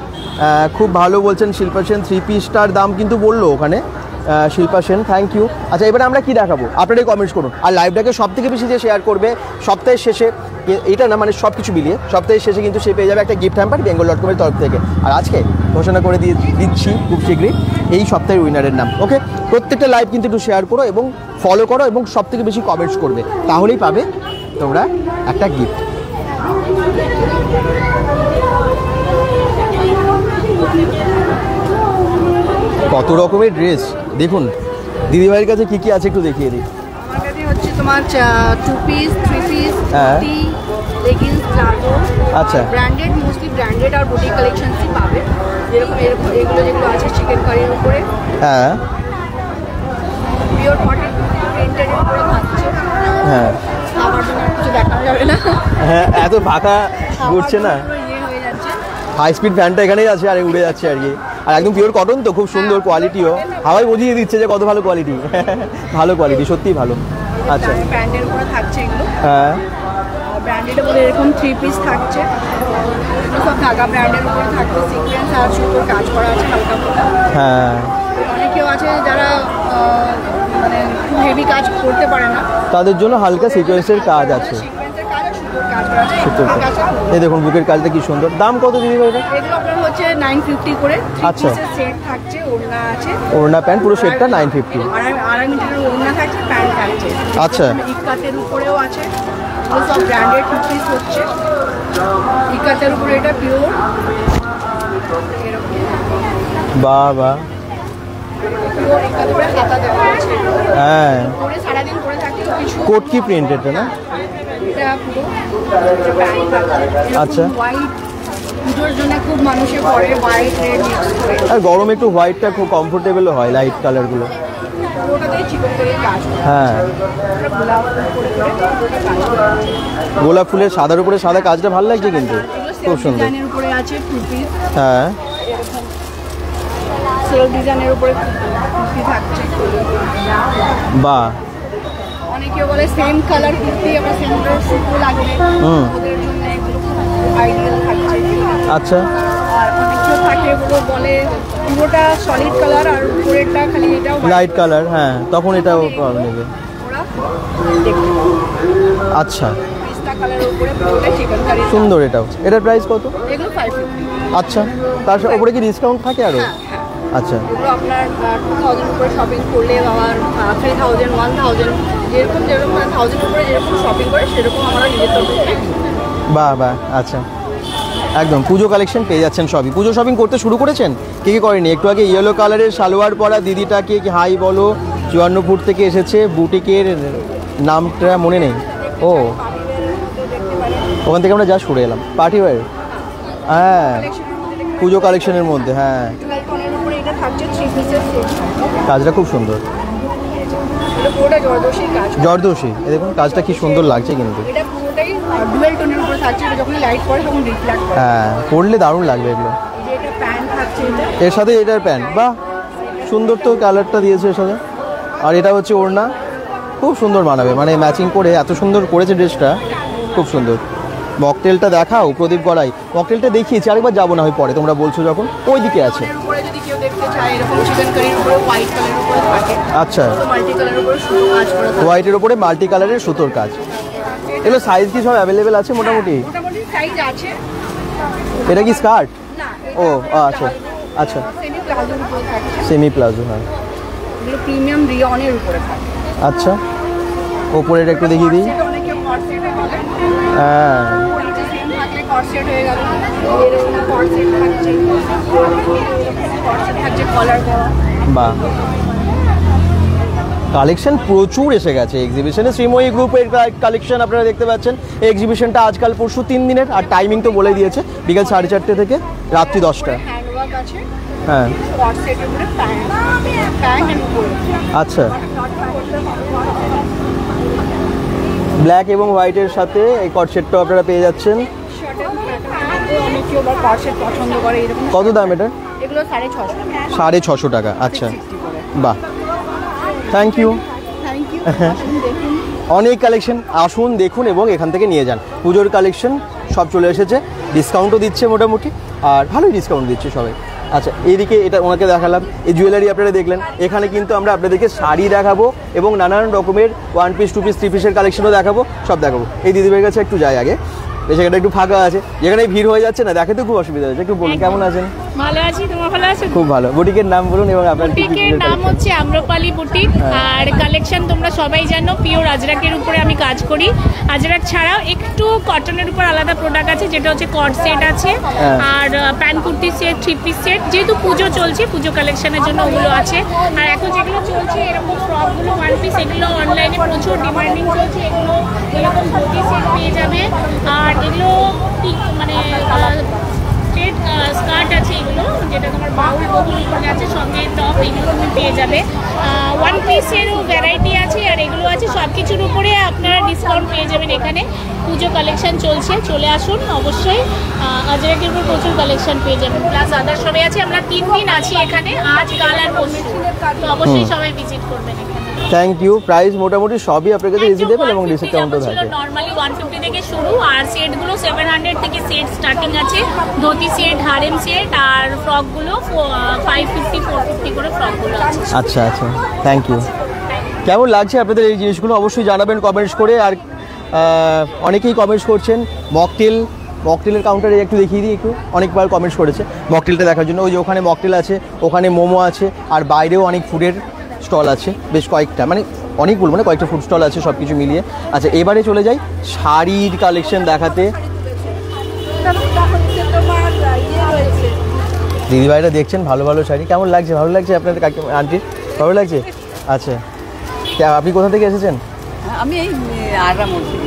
S1: খুব ভালো বলছেন। শিল্পা সেন 3 পিসটার দাম কিন্তু বললো ওখানে শিল্পা সেন, থ্যাংক ইউ। আচ্ছা, এবারে আমরা কি দেখাবো আপনারাই কমেন্টস করুন। আর লাইভটাকে সব থেকে বেশি যে শেয়ার করবে সপ্তাহের শেষে, এটা না মানে সব কিছু মিলিয়ে সপ্তাহের শেষে কিন্তু সে পেয়ে যাবে একটা গিফট হ্যাম্পার bengal.com-এর তরফ থেকে। আর আজকে ঘোষণা করে দিচ্ছি খুব শীঘ্রই এই সপ্তাহের উইনারের নাম। ওকে, প্রত্যেকটা লাইভ কিন্তু একটু শেয়ার করো এবং ফলো করো এবং সব থেকে বেশি কমেন্টস করবে, তাহলেই পাবে তোমরা একটা গিফট। কত রকমের ড্রেস দেখুন, দিদিভাইয়ের কাছে কি কি আছে একটু দেখিয়ে দিই।
S2: আমার কাছে হচ্ছে তোমার 2 পিস 3 পিস
S1: হ্যাঁ।
S2: কুর্তি, লেগিংস, প্লাজো,
S1: আচ্ছা।
S2: ব্র্যান্ডেড, মোস্টলি ব্র্যান্ডেড আর বুটিক কালেকশনসই পাবে। যেরকম এগুলো যেগুলো আছে চিকেন কারির উপরে,
S1: হ্যাঁ
S2: পিওর কটন প্রিন্টের উপরে থাকছে।
S1: হ্যাঁ
S2: আমার জন্য আর কিছু দেখানো যাবে না,
S1: হ্যাঁ, এত ফাঁকা ঘুরছে না,
S2: পুরো ইয়ে হয়ে যাচ্ছে।
S1: হাই স্পিড ফ্যানটা এখানেই আছে আর উড়ে যাচ্ছে আর কি। আর একদম পিওর কটন তো, খুব সুন্দর কোয়ালিটিও, হাওয়াই বুঝিয়ে দিচ্ছে যে কত ভালো কোয়ালিটি। ভালো কোয়ালিটি, সত্যিই ভালো। আচ্ছা,
S2: ব্র্যান্ডের উপরে থাকছে এগুলো,
S1: হ্যাঁ
S2: ব্র্যান্ডেড উপরে এরকম 3 পিস থাকছে, এগুলো সব ঢাকা ব্র্যান্ডের উপরে থাকছে, সিকোয়েন্স আর সুতোর কাজ করা আছে হালকা ফুলকা।
S1: হ্যাঁ,
S2: অনেকেও আছে যারা মানে খুব হেভি কাজ করতে পারে না,
S1: তাদের জন্য হালকা সিকোয়েন্সের কাজ আছে,
S2: সিকোয়েন্সের কাজ আর সুতোর কাজ করা আছে।
S1: সুতোর
S2: এগুলোর
S1: কাজ।
S2: কাছে
S1: এই দেখুন বুকের কাজটা কি সুন্দর। দাম কত দিদি ভাই এটা?
S2: এগুলো আপনার হচ্ছে 950 করে, 3
S1: আচ্ছা।
S2: পিসের সেট থাকছে, ওড়না আছে,
S1: ওড়না প্যান্ট পুরো সেটটা 950।
S2: আড়াই মিটারের ওড়না থাকছে, প্যান্ট থাকছে।
S1: আচ্ছা।
S2: ইকাতের উপরেও আছে, এগুলো সব ব্র্যান্ডেড 2 পিস হচ্ছে। ইকাতের উপরে এটা পিওর,
S1: বাহ বাহ,
S2: পিওর ইকাতের উপরে হাতা দেওয়া আছে,
S1: হ্যাঁ।
S2: পরে সারাদিন পরে থাকতে কিছু
S1: কোট কি প্রিন্ট এটা না?
S2: এটা পুরো প্যান্ট থাকছে।
S1: আচ্ছা।
S2: হোয়াইট পুজোর জন্য খুব মানুষে পরে, হোয়াইট রেড মিক্স করে,
S1: আর গরমে একটু হোয়াইটটা খুব কমফোর্টেবল হয়, লাইট কালারগুলো।
S2: ওটাতে চিকন করে কাজ করা।
S1: হ্যাঁ,
S2: গোলাপ ফুল করে পুরোটা কাজ করা আছে।
S1: গোলাপ ফুলের সাদার উপরে সাদা কাজটা ভালো লাগছে কিন্তু, খুব সুন্দর।
S2: ডিজাইনের উপরে আছে 2 পিস,
S1: হ্যাঁ,
S2: সেল ডিজাইনের উপরে কুর্তি থাকছে।
S1: বাহ,
S2: অনেকেও বলে সেম কালার কুর্তি আবার সেম কালার সুতো লাগবে, ওদের জন্য এগুলো আইডিয়াল থাকছে।
S1: আচ্ছা,
S2: আর অনেকেও থাকে এগুলো বলে পুরোটা সলিড কালার আর উপরেরটা খালি এটাও
S1: লাইট কালার, হ্যাঁ তখন এটাও নেবে।
S2: ওরা দেখতে
S1: আচ্ছা,
S2: পিস্তা কালারের উপরে পুরোটা চিকেন কারি
S1: সুন্দর এটাও। এটার প্রাইস কত?
S2: এগুলো 550।
S1: আচ্ছা, তার উপরে কি ডিসকাউন্ট থাকে আরও? আচ্ছা,
S2: এগুলো আপনার 2000 উপরে শপিং করলে আবার 3000 1000 যেরকম 1000 উপরে যেরকম শপিং করে সেরকম আমরা নিজের তরফ থেকে।
S1: বাহ বাহ, আচ্ছা একদম পুজো কালেকশন পেয়ে যাচ্ছেন সবই। পুজো শপিং করতে শুরু করেছেন? কে কে করেনি? একটু আগে ইয়েলো কালারের সালোয়ার পরা দিদিটাকে কি হাই বলো, 54 ফুট থেকে এসেছে, বুটিকের নামটা মনে নেই। ও, ওখান থেকে আমরা যা সরে এলাম। পার্টি ওয়্যার, হ্যাঁ পুজো কালেকশনের মধ্যে, হ্যাঁ
S2: উপরে এটা থাকছে 3 পিসের সেট,
S1: কাজটা খুব সুন্দর,
S2: এটা পুরোটা জর্দোসি কাজ।
S1: জর্দোসি, এই দেখুন কাজটা কি সুন্দর লাগছে কিন্তু।
S2: এটা পুরোটাই ডুয়েল টোনের উপরে থাকছে, এটা যখন লাইট পড়ে তখন রিফ্লেক্ট করে।
S1: হ্যাঁ, পরলে দারুণ লাগবে এগুলো।
S2: এই যে এটা প্যান্ট থাকছে, এটা
S1: এর সাথে এটার প্যান্ট, বাহ সুন্দর তো কালারটা দিয়েছে এর সাথে। আর এটা হচ্ছে ওড়না, খুব সুন্দর মানাবে, মানে ম্যাচিং করে এত সুন্দর করেছে ড্রেসটা, খুব সুন্দর। মকটেলটা দেখাও প্রদীপ গড়াই, মকটেলটা দেখিয়েছি, আরেকবার যাবো না হয় পরে, তোমরা বলছো যখন। ওই দিকে আছে,
S2: এর উপরে যদি কেউ দেখতে চায় এরকম চিকেন কারির উপরে হোয়াইট কালারের উপরে থাকে,
S1: আচ্ছা
S2: মাল্টি কালারের উপরে সুতো কাজ করা থাকে।
S1: হোয়াইটের ওপরে মাল্টি কালারের সুতোর কাজ। এগুলো সাইজ কি সব অ্যাভেলেবেল আছে মোটামুটি?
S2: মোটামুটি সাইজ আছে।
S1: এটা কি স্কার্ট?
S2: না,
S1: ও আচ্ছা আচ্ছা,
S2: সেমি প্লাজোর উপরে থাকছে,
S1: সেমি প্লাজো, হ্যাঁ
S2: এগুলো প্রিমিয়াম রিয়নের উপরে থাকে।
S1: আচ্ছা, ওপরেটা একটু দেখিয়ে দিই।
S2: অনেকে কর্সেটে বলে,
S1: হ্যাঁ
S2: নিচে সেম থাকলে কর্সেট হয়ে গেল, এরকম কর্সেট থাকছে, কর্সেট থাকছে কলার দেওয়া।
S1: বাহ, কালেকশন প্রচুর এসে গেছে এক্সিবিশনে। শ্রীময়ী গ্রুপের কালেকশন আপনারা দেখতে পাচ্ছেন। এই এক্সিবিশনটা আজকাল পরশু 3 দিনের, আর টাইমিং তো বলে দিয়েছে বিকাল 4:30 থেকে রাত্রি 10টা।
S2: হ্যান্ডওয়ার্ক আছে,
S1: হ্যাঁ
S2: কর্সেটের উপরে প্যান্ট এর উপরে।
S1: আচ্ছা, ব্ল্যাক এবং হোয়াইটের সাথে এই কট সেটটাও আপনারা পেয়ে যাচ্ছেন।
S2: অনেকে আবার কট সেট পছন্দ করে এরকম।
S1: কত দাম এটা?
S2: এগুলো 650।
S1: 650 টাকা। আচ্ছা, বাহ, থ্যাংক ইউ। অনেক কালেকশন, আসুন দেখুন এবং এখান থেকে নিয়ে যান। পুজোর কালেকশন সব চলে এসেছে, ডিসকাউন্টও দিচ্ছে মোটামুটি, আর ভালোই ডিসকাউন্ট দিচ্ছে সবাই। আচ্ছা, এইদিকে এটা ওনাকে দেখালাম, এই জুয়েলারি আপনারা দেখলেন। এখানে কিন্তু আমরা আপনাদেরকে শাড়ি দেখাবো এবং নানান রকমের 1 পিস 2 পিস 3 পিসের কালেকশনও দেখাবো, সব দেখাবো। এই দিদিভাইয়ের কাছে একটু যাই আগে, সেখানে একটু ফাঁকা আছে, যেখানে ভিড় হয়ে যাচ্ছে না, দেখাতে খুব অসুবিধা হচ্ছে। একটু বলুন কেমন আছেন?
S8: ভালো আছি, তোমার ভালো আছো?
S1: খুব ভালো। বুটিকের নাম বলুন এবং আপনার
S8: বুটিকের নাম হচ্ছে আম্রপালি বুটিক। আর কালেকশন তোমরা সবাই জানো, পিওর আজরাকের উপরে আমি কাজ করি। আজরাক ছাড়াও একটু কটনের উপর আলাদা প্রোডাক্ট আছে, যেটা হচ্ছে কট সেট আছে, আর pant kurti set, 3 piece set. যেহেতু পুজো চলছে, পুজো কালেকশনের জন্য ওগুলো আছে। আর এখন যেগুলো চলছে এরকম ফ্রকগুলো 1 পিস, এগুলো অনলাইনে প্রচুর ডিমান্ডিং চলছে। এগুলো এরকম ধুতি সেট পেয়ে যাবে। আর এগুলো মানে স্ট্রেট স্কার্ট আছে, এগুলো যেটা তোমার বাউল বহুল উপরে আছে, সঙ্গে টপ, এগুলো তুমি পেয়ে যাবে। 1 পিসেরও ভ্যারাইটি আছে, আর এগুলো আছে। সব কিছুর উপরে আপনারা ডিসকাউন্ট পেয়ে যাবেন এখানে। পুজো কালেকশন চলছে, চলে আসুন অবশ্যই। আজরাকের উপর প্রচুর কালেকশন পেয়ে যাবেন, প্লাস আদার সবাই আছে। আমরা 3 দিন আছি এখানে, আজ কাল আর পরশু, তো অবশ্যই সবাই ভিজিট করবেন এখানে।
S1: Thank you. প্রাইস মোটামুটি সবই আপনার কাছে রিজনেবল এবং ডিসকাউন্টও থাকে।
S8: নরমালি 150 থেকে শুরু, আর সেটগুলো 700 থেকে সেট স্টার্টিং আছে। ধুতি সেট, হারেম সেট, আর ফ্রকগুলো 550 450 করে ফ্রকগুলো আছে।
S1: আচ্ছা আচ্ছা, থ্যাংক ইউ। কেমন লাগছে আপনাদের এই জিনিসগুলো অবশ্যই জানাবেন কমেন্টস করে। আর অনেকেই কমেন্টস করছেন মকটেলের কাউন্টারে একটু দেখিয়ে দিই, একটু অনেকবার কমেন্টস করেছে মকটেলটা দেখার জন্য। ওই যে ওখানে মকটেল আছে, ওখানে মোমো আছে, আর বাইরেও অনেক ফুডের স্টল আছে বেশ কয়েকটা, মানে অনেকগুলো, মানে কয়েকটা ফুড স্টল আছে সব কিছু মিলিয়ে। আচ্ছা, এবারে চলে যাই শাড়ির কালেকশন দেখাতে। দিদিভাইরা দেখছেন ভালো ভালো শাড়ি। কেমন লাগছে? ভালো লাগছে আপনাদের আন্টির? ভালো লাগছে। আচ্ছা, আপনি কোথা থেকে এসেছেন?
S2: আমি এই আগ্রামন্ডি।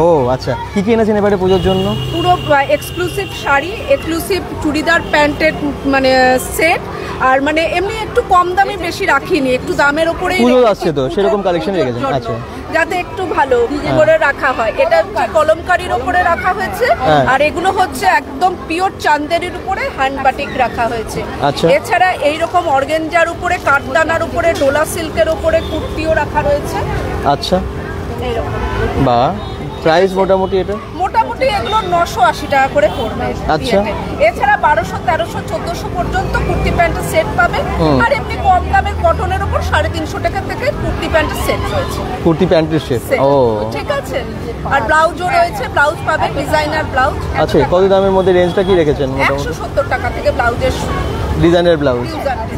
S1: ও আচ্ছা, কী কী এনেছেন এবারে পুজোর জন্য?
S2: পুরো এক্সক্লুসিভ শাড়ি, এক্সক্লুসিভ চুড়িদার, প্যান্টের মানে সেট। আর মানে এমনি একটু কম দামে বেশি রাখিনি, একটু দামের ওপরে
S1: পুজো আসছে তো সেরকম কালেকশন রেখেছেন। আচ্ছা,
S2: যাতে একটু ভালো করে রাখা হয়। এটা কলমকারির উপরে রাখা হয়েছে, আর এগুলো হচ্ছে একদম পিওর চান্দেরির উপরে হ্যান্ড বাটিক রাখা হয়েছে। এছাড়া এইরকম অর্গেঞ্জার উপরে, কাঠদানার উপরে, ডোলা সিল্কের উপরে কুর্তিও রাখা রয়েছে।
S1: আচ্ছা,
S2: এইরকম।
S1: বাহ, প্রাইস মোটামুটি এটা
S2: মোটামুটি এগুলো 980 টাকা করে পড়বে।
S1: আচ্ছা,
S2: এছাড়া 1200 1300 1400 পর্যন্ত কুর্তি প্যান্টের সেট পাবে। আর এমনি কম দামের কটনের উপর 350 টাকা থেকে কুর্তি প্যান্টের সেট রয়েছে।
S1: কুর্তি প্যান্টের সেট, ও
S2: ঠিক আছে। আর ব্লাউজও রয়েছে, ব্লাউজ পাবে, ডিজাইনার ব্লাউজ।
S1: আচ্ছা, কত দামের মধ্যে রেঞ্জটা কি রেখেছেন? মোটামুটি
S2: 170 টাকা থেকে ব্লাউজের
S1: ডিজাইনের ব্লাউজ।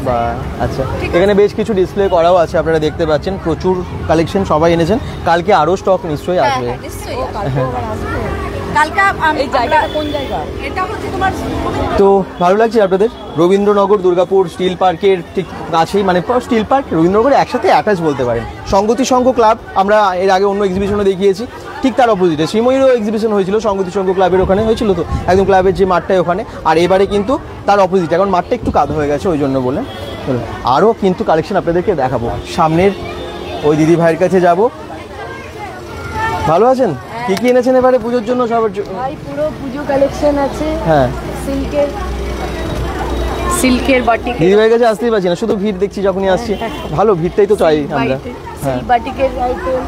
S1: বা আচ্ছা, এখানে বেশ কিছু ডিসপ্লে করাও আছে, আপনারা দেখতে পাচ্ছেন প্রচুর কালেকশন সবাই এনেছেন। কালকে আরও স্টক নিশ্চয়ই আসবে। তো ভালো লাগছে আপনাদের? রবীন্দ্রনগর দুর্গাপুর স্টিল পার্কের ঠিক কাছেই, মানে স্টিল পার্ক রবীন্দ্রনগরে একসাথে অ্যাটাচ বলতে পারেন। সংগতি সংঘ ক্লাব, আমরা এর আগে অন্য এক্সিবিশনও দেখিয়েছি, ঠিক তার অপোজিটে শ্রীময়ীরও এক্সিবিশন হয়েছিল সংগতি সংঘ ক্লাবের ওখানে, হয়েছিল তো একদম ক্লাবের যে মাঠটাই ওখানে। আর এবারে কিন্তু তার অপোজিটে, এখন মাঠটা একটু কাদা হয়ে গেছে ওই জন্য বলে। আরও কিন্তু কালেকশন আপনাদেরকে দেখাবো। সামনের ওই দিদি ভাইয়ের কাছে যাব। ভালো আছেন? কি কি এনেছেন এবারে পুজোর জন্য? সবার
S9: ভাই পুরো পুজো কালেকশন আছে।
S1: হ্যাঁ,
S9: সিল্কের বাটিক।
S1: দিদি ভাইয়ের কাছে আসতেই পারছি না, শুধু ভিড় দেখছি যখনই আসছি। ভালো, ভিড়টাই তো চাই আমরা।
S9: হ্যাঁ, বাটিকের আইটেম।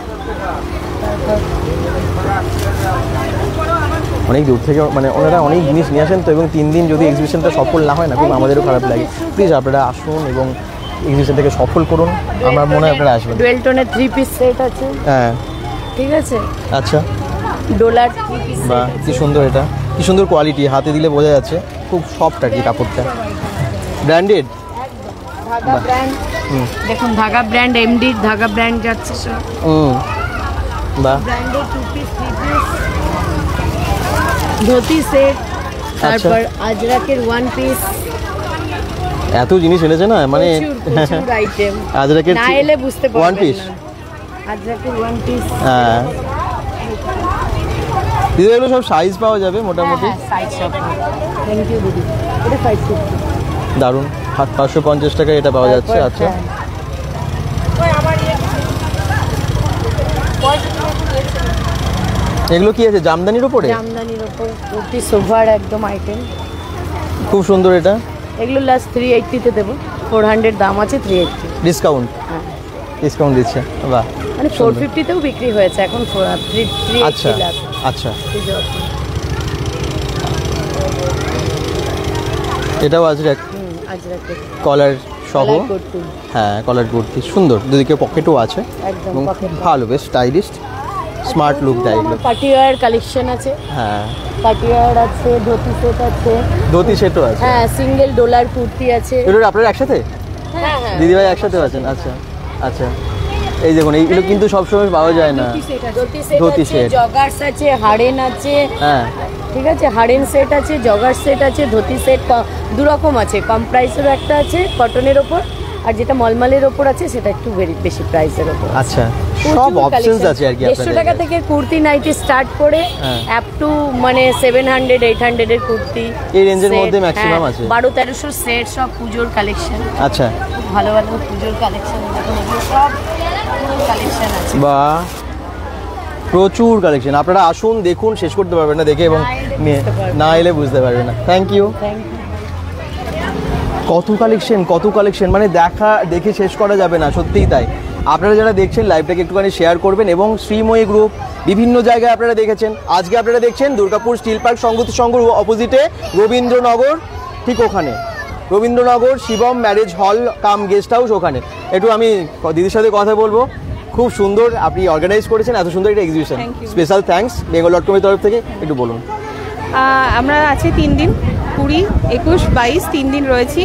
S1: অনেক দূর থেকে মানে ওনারা অনেক জিনিস নিয়ে আসেন তো, এবং 3 দিন যদি এক্সিবিশনটা সফল না হয় না, খুব আমাদেরও খারাপ লাগে। প্লিজ আপনারা আসুন এবং এক্সিবিশনটাকে সফল করুন, আমার মনে হয় আপনারা আসবেন।
S9: ডুয়েল টোনের 3 পিস সেট আছে।
S1: হ্যাঁ,
S9: ঠিক আছে।
S1: আচ্ছা,
S9: ডলার 3 পিস।
S1: বাহ, কি সুন্দর, এটা কি সুন্দর কোয়ালিটি, হাতে দিলে বোঝা যাচ্ছে খুব সফট আর কি কাপড়টা। Branded
S9: Dhaga brand. দেখুন Dhaga brand, MD Dhaga brand যাচ্ছে সব।
S1: বাহ,
S9: branded 2 piece 3 piece dhoti set, তারপর আজরাকের 1 পিস।
S1: এত জিনিস এনেছে না, মানে
S9: প্রচুর আইটেম।
S1: আজরাকের
S9: না এলে বুঝতে পারবেন
S1: 1 পিস।
S9: আজরাকের 1 পিস।
S1: হ্যাঁ, দিদি এগুলো সব সাইজ পাওয়া যাবে মোটামুটি?
S9: সাইজ সব। থ্যাংক ইউ দিদি। এটা 550।
S1: দারুন, 550 টাকায় এটা পাওয়া যাচ্ছে। আচ্ছা, এগুলো কি আছে জামদানির উপরে?
S9: জামদানির উপর কুর্তি সোভার একদম আইটেম,
S1: খুব সুন্দর। এটা
S9: এগুলো লাস্ট 380 তে দেবো, 400 দাম আছে, 380
S1: ডিসকাউন্ট। ডিসকাউন্ট দিচ্ছে, বাহ।
S9: মানে 450 তেও বিক্রি হয়েছে, এখন 380
S1: আচ্ছা
S9: লাস্ট।
S1: আচ্ছা, এটাও আজরাক, কলার সহ। হ্যাঁ, কলার কুর্তি সুন্দর, দুদিকে পকেটও আছে,
S9: একদম
S1: ভালো, বেশ স্টাইলিশ, স্মার্ট লুক দেয় এগুলো।
S9: পার্টিওয়ার কালেকশন আছে।
S1: হ্যাঁ,
S9: পার্টিওয়ার আছে, ধুতি সেট আছে।
S1: ধুতি সেটও আছে।
S9: হ্যাঁ, সিঙ্গেল ডলার কুর্তি আছে।
S1: এগুলো আপনারা একসাথে?
S9: হ্যাঁ হ্যাঁ,
S1: দিদিভাই একসাথে আছেন? আচ্ছা আচ্ছা, এই দেখুন এইগুলো কিন্তু সবসময় পাওয়া যায় না।
S9: ধুতি সেট, জগার্স আছে, হারেন আছে। হ্যাঁ ঠিক আছে, হারেন সেট আছে, জগার সেট আছে, ধুতি সেট দু রকম আছে। কম প্রাইসেরও একটা আছে কটনের ওপর, আর যেটা মলমলের ওপর আছে সেটা একটু বেশি প্রাইসের ওপর।
S1: আচ্ছা, সব অপশনস আছে আর কি।
S9: 150 টাকা থেকে কুর্তি নাইটি স্টার্ট করে আপ টু মানে 700 800 এর কুর্তি,
S1: এই রেঞ্জের মধ্যে ম্যাক্সিমাম আছে।
S9: 1200-1300 সেট, সব পূজোর কালেকশন।
S1: আচ্ছা,
S9: ভালো ভালো পূজোর কালেকশন, সব কালেকশন আছে।
S1: বাহ, প্রচুর কালেকশন। আপনারা আসুন, দেখুন, শেষ করতে পারবেন না দেখে, এবং না এলে বুঝতে পারবেন না। Thank you. কত কালেকশন, মানে দেখে শেষ করা যাবে না, সত্যিই তাই। আপনারা যারা দেখছেন লাইভটাকে একটুখানি শেয়ার করবেন, এবং শ্রীময়ী গ্রুপ বিভিন্ন জায়গায় আপনারা দেখেছেন। আজকে আপনারা দেখছেন দুর্গাপুর স্টিল পার্ক সংগীত সংঘর অপোজিটে রবীন্দ্রনগর, ঠিক ওখানে রবীন্দ্রনগর শিবম ম্যারেজ হল কাম গেস্ট হাউস, ওখানে। একটু আমি দিদির সাথে কথা বলবো। খুব সুন্দর আপনি অর্গানাইজ করেছেন, এত সুন্দর একটা এক্সিবিশন। স্পেশাল থ্যাঙ্কস bengal.com এর তরফ থেকে। একটু বলুন।
S7: আমরা আছি 3 দিন, 20, 21, 22 3 দিন রয়েছি।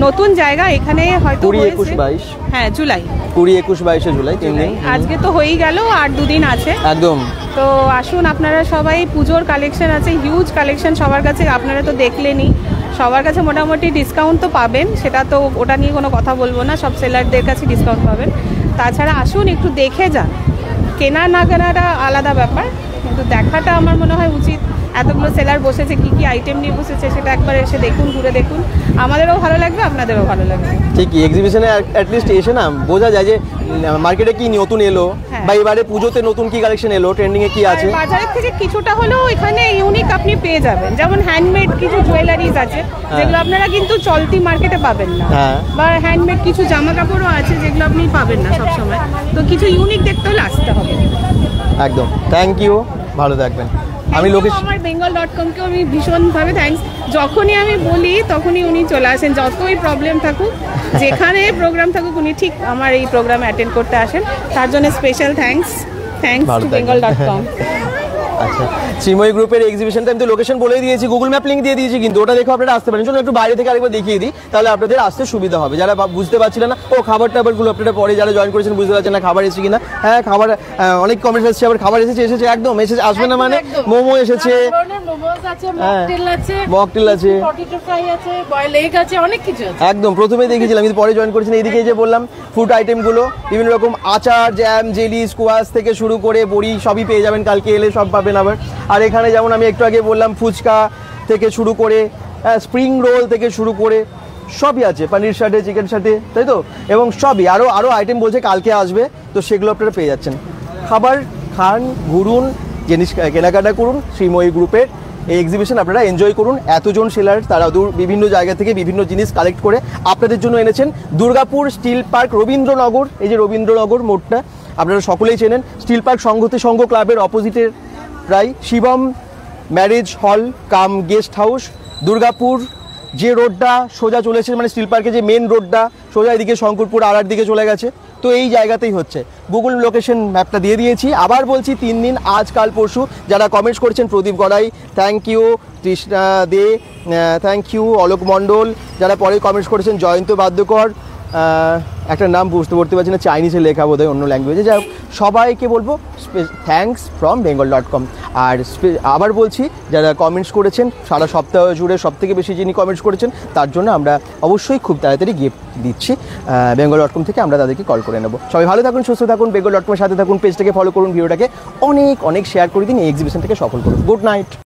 S7: নতুন জায়গা এখানে হয়তো
S1: 20, 21, 22।
S7: হ্যাঁ, জুলাই
S1: 20, 21, 22 জুলাই 3 দিন।
S7: আজকে তো হয়েই গেল, আর 2 দিন আছে
S1: একদম।
S7: তো আসুন আপনারা সবাই। পুজোর কালেকশন আছে, হিউজ কালেকশন সবার কাছে, আপনারা তো দেখলেনই। সবার কাছে মোটামুটি ডিসকাউন্ট তো পাবেন, সেটা তো ওটা নিয়ে কোনো কথা বলবো না, সব সেলারদের কাছে ডিসকাউন্ট পাবেন। তাছাড়া আসুন, একটু দেখে যান। কেনা না কেনাটা আলাদা ব্যাপার, কিন্তু দেখাটা আমার মনে হয় উচিত। এতগুলো সেলার বসেছে, কি কি আইটেম নিয়ে বসেছে সেটা একবার এসে দেখুন, ঘুরে দেখুন, আমাদেরও ভালো লাগবে, আপনাদেরও ভালো লাগবে।
S1: ঠিকই, এক্সিবিশনে অ্যাটলিস্ট এসে না বোঝা যায় যে মার্কেটে কি নতুন এলো, বা এবারে পুজোতে নতুন কি কালেকশন এলো, ট্রেন্ডিং এ কি আছে।
S7: বাজারের থেকে কিছুটা হলেও এখানে ইউনিক আপনি পেয়ে যাবেন, যেমন হ্যান্ডমেড কিছু জুয়েলারিজ আছে যেগুলো আপনারা কিন্তু চলতি মার্কেটে পাবেন না, বা হ্যান্ডমেড কিছু জামা কাপড়ও আছে যেগুলো আপনি পাবেন না সবসময়। তো কিছু ইউনিক দেখতে হলে আসতে হবে।
S1: একদম, থ্যাংক ইউ, ভালো থাকবেন। আমি
S7: আমার bengal.com কে আমি ভীষণভাবে থ্যাঙ্কস। যখনই আমি বলি তখনই উনি চলে আসেন, যতই প্রবলেম থাকুক, যেখানে প্রোগ্রাম থাকুক, উনি ঠিক আমার এই প্রোগ্রামে অ্যাটেন্ড করতে আসেন। তার জন্য স্পেশাল থ্যাঙ্কস টু bengal.com।
S1: আচ্ছা, শ্রীময়ী গ্রুপের এক্সিবিশনটা আমি তো লোকেশন বলে দিয়েছি, গুগল ম্যাপ লিঙ্ক দিয়ে দিয়েছি, কিন্তু ওটা দেখে আপনারা আসতে পারেন। চলুন একটু বাইরে থেকে আরেকবার দেখিয়ে দিই, তাহলে আপনাদের আসতে সুবিধা হবে। যারা বুঝতে পারছিলেন না, খাবার টাবারগুলো আপনারা পরে যারা জয়েন করেছেন বুঝতে পারছেন না খাবার এসেছে কিনা। হ্যাঁ, খাবার অনেক কমেন্ট এসেছে, আবার খাবার এসেছে একদম এসেছে, আসবে না মানে মোমো এসেছে, মকটেল আছে, একদম প্রথমেই দেখেছিলাম, কিন্তু পরে জয়েন করেছেন। এইদিকে যে বললাম ফুড আইটেমগুলো, বিভিন্ন রকম আচার, জ্যাম, জেলি, স্কোয়াশ থেকে শুরু করে বড়ি সবই পেয়ে যাবেন, কালকে এলে সব পাবেন আবার। আর এখানে যেমন আমি একটু আগে বললাম ফুচকা থেকে শুরু করে স্প্রিং রোল থেকে শুরু করে সবই আছে, পনির সাথে, চিকেন সাথে, তাই তো, এবং সবই আরও আইটেম বলছে কালকে আসবে, তো সেগুলো আপনারা পেয়ে যাচ্ছেন। খাবার খান, ঘুরুন, জিনিস কেনাকাটা করুন, শ্রীময়ী গ্রুপের এই এক্সিবিশন আপনারা এনজয় করুন। এতজন সেলার তারা বিভিন্ন জায়গা থেকে বিভিন্ন জিনিস কালেক্ট করে আপনাদের জন্য এনেছেন। দুর্গাপুর স্টিল পার্ক রবীন্দ্রনগর, এই যে রবীন্দ্রনগর মোড়টা আপনারা সকলেই চেনেন, স্টিল পার্ক সংঘ ক্লাবের অপোজিটের প্রায় শিবম ম্যারেজ হল কাম গেস্ট হাউস, দুর্গাপুর যে রোডটা সোজা চলেছে, মানে স্টিল পার্কে যে মেন রোডটা সোজা এদিকে শঙ্করপুর আর দিকে চলে গেছে, তো এই জায়গাতেই হচ্ছে। গুগল লোকেশন ম্যাপটা দিয়ে দিয়েছি, আবার বলছি 3 দিন, আজ কাল পরশু। যারা কমেন্টস করেছেন, Pradip Garai thank you, Trishna De thank you, Alok Mondal, যারা পরে কমেন্টস করেছেন, জয়ন্ত বাদ্যকর, একটা নাম বুঝতে পারছি না, চাইনিজে লেখা বোধ হয়, অন্য ল্যাঙ্গুয়েজে। যাই হোক, সবাইকে বলবো থ্যাঙ্কস ফ্রম bengal.com। আর আবার বলছি, যারা কমেন্টস করেছেন সারা সপ্তাহ জুড়ে সবথেকে বেশি যিনি কমেন্টস করেছেন, তার জন্য আমরা অবশ্যই খুব তাড়াতাড়ি গিফট দিচ্ছি। bengal.com থেকে আমরা তাদেরকে কল করে নেব। সবাই ভালো থাকুন, সুস্থ থাকুন, bengal.com এর সাথে থাকুন, পেজটাকে ফলো করুন, ভিডিওটাকে অনেক শেয়ার করে দিন, এই এক্সিবিশন থেকে সফল করুন। Good night.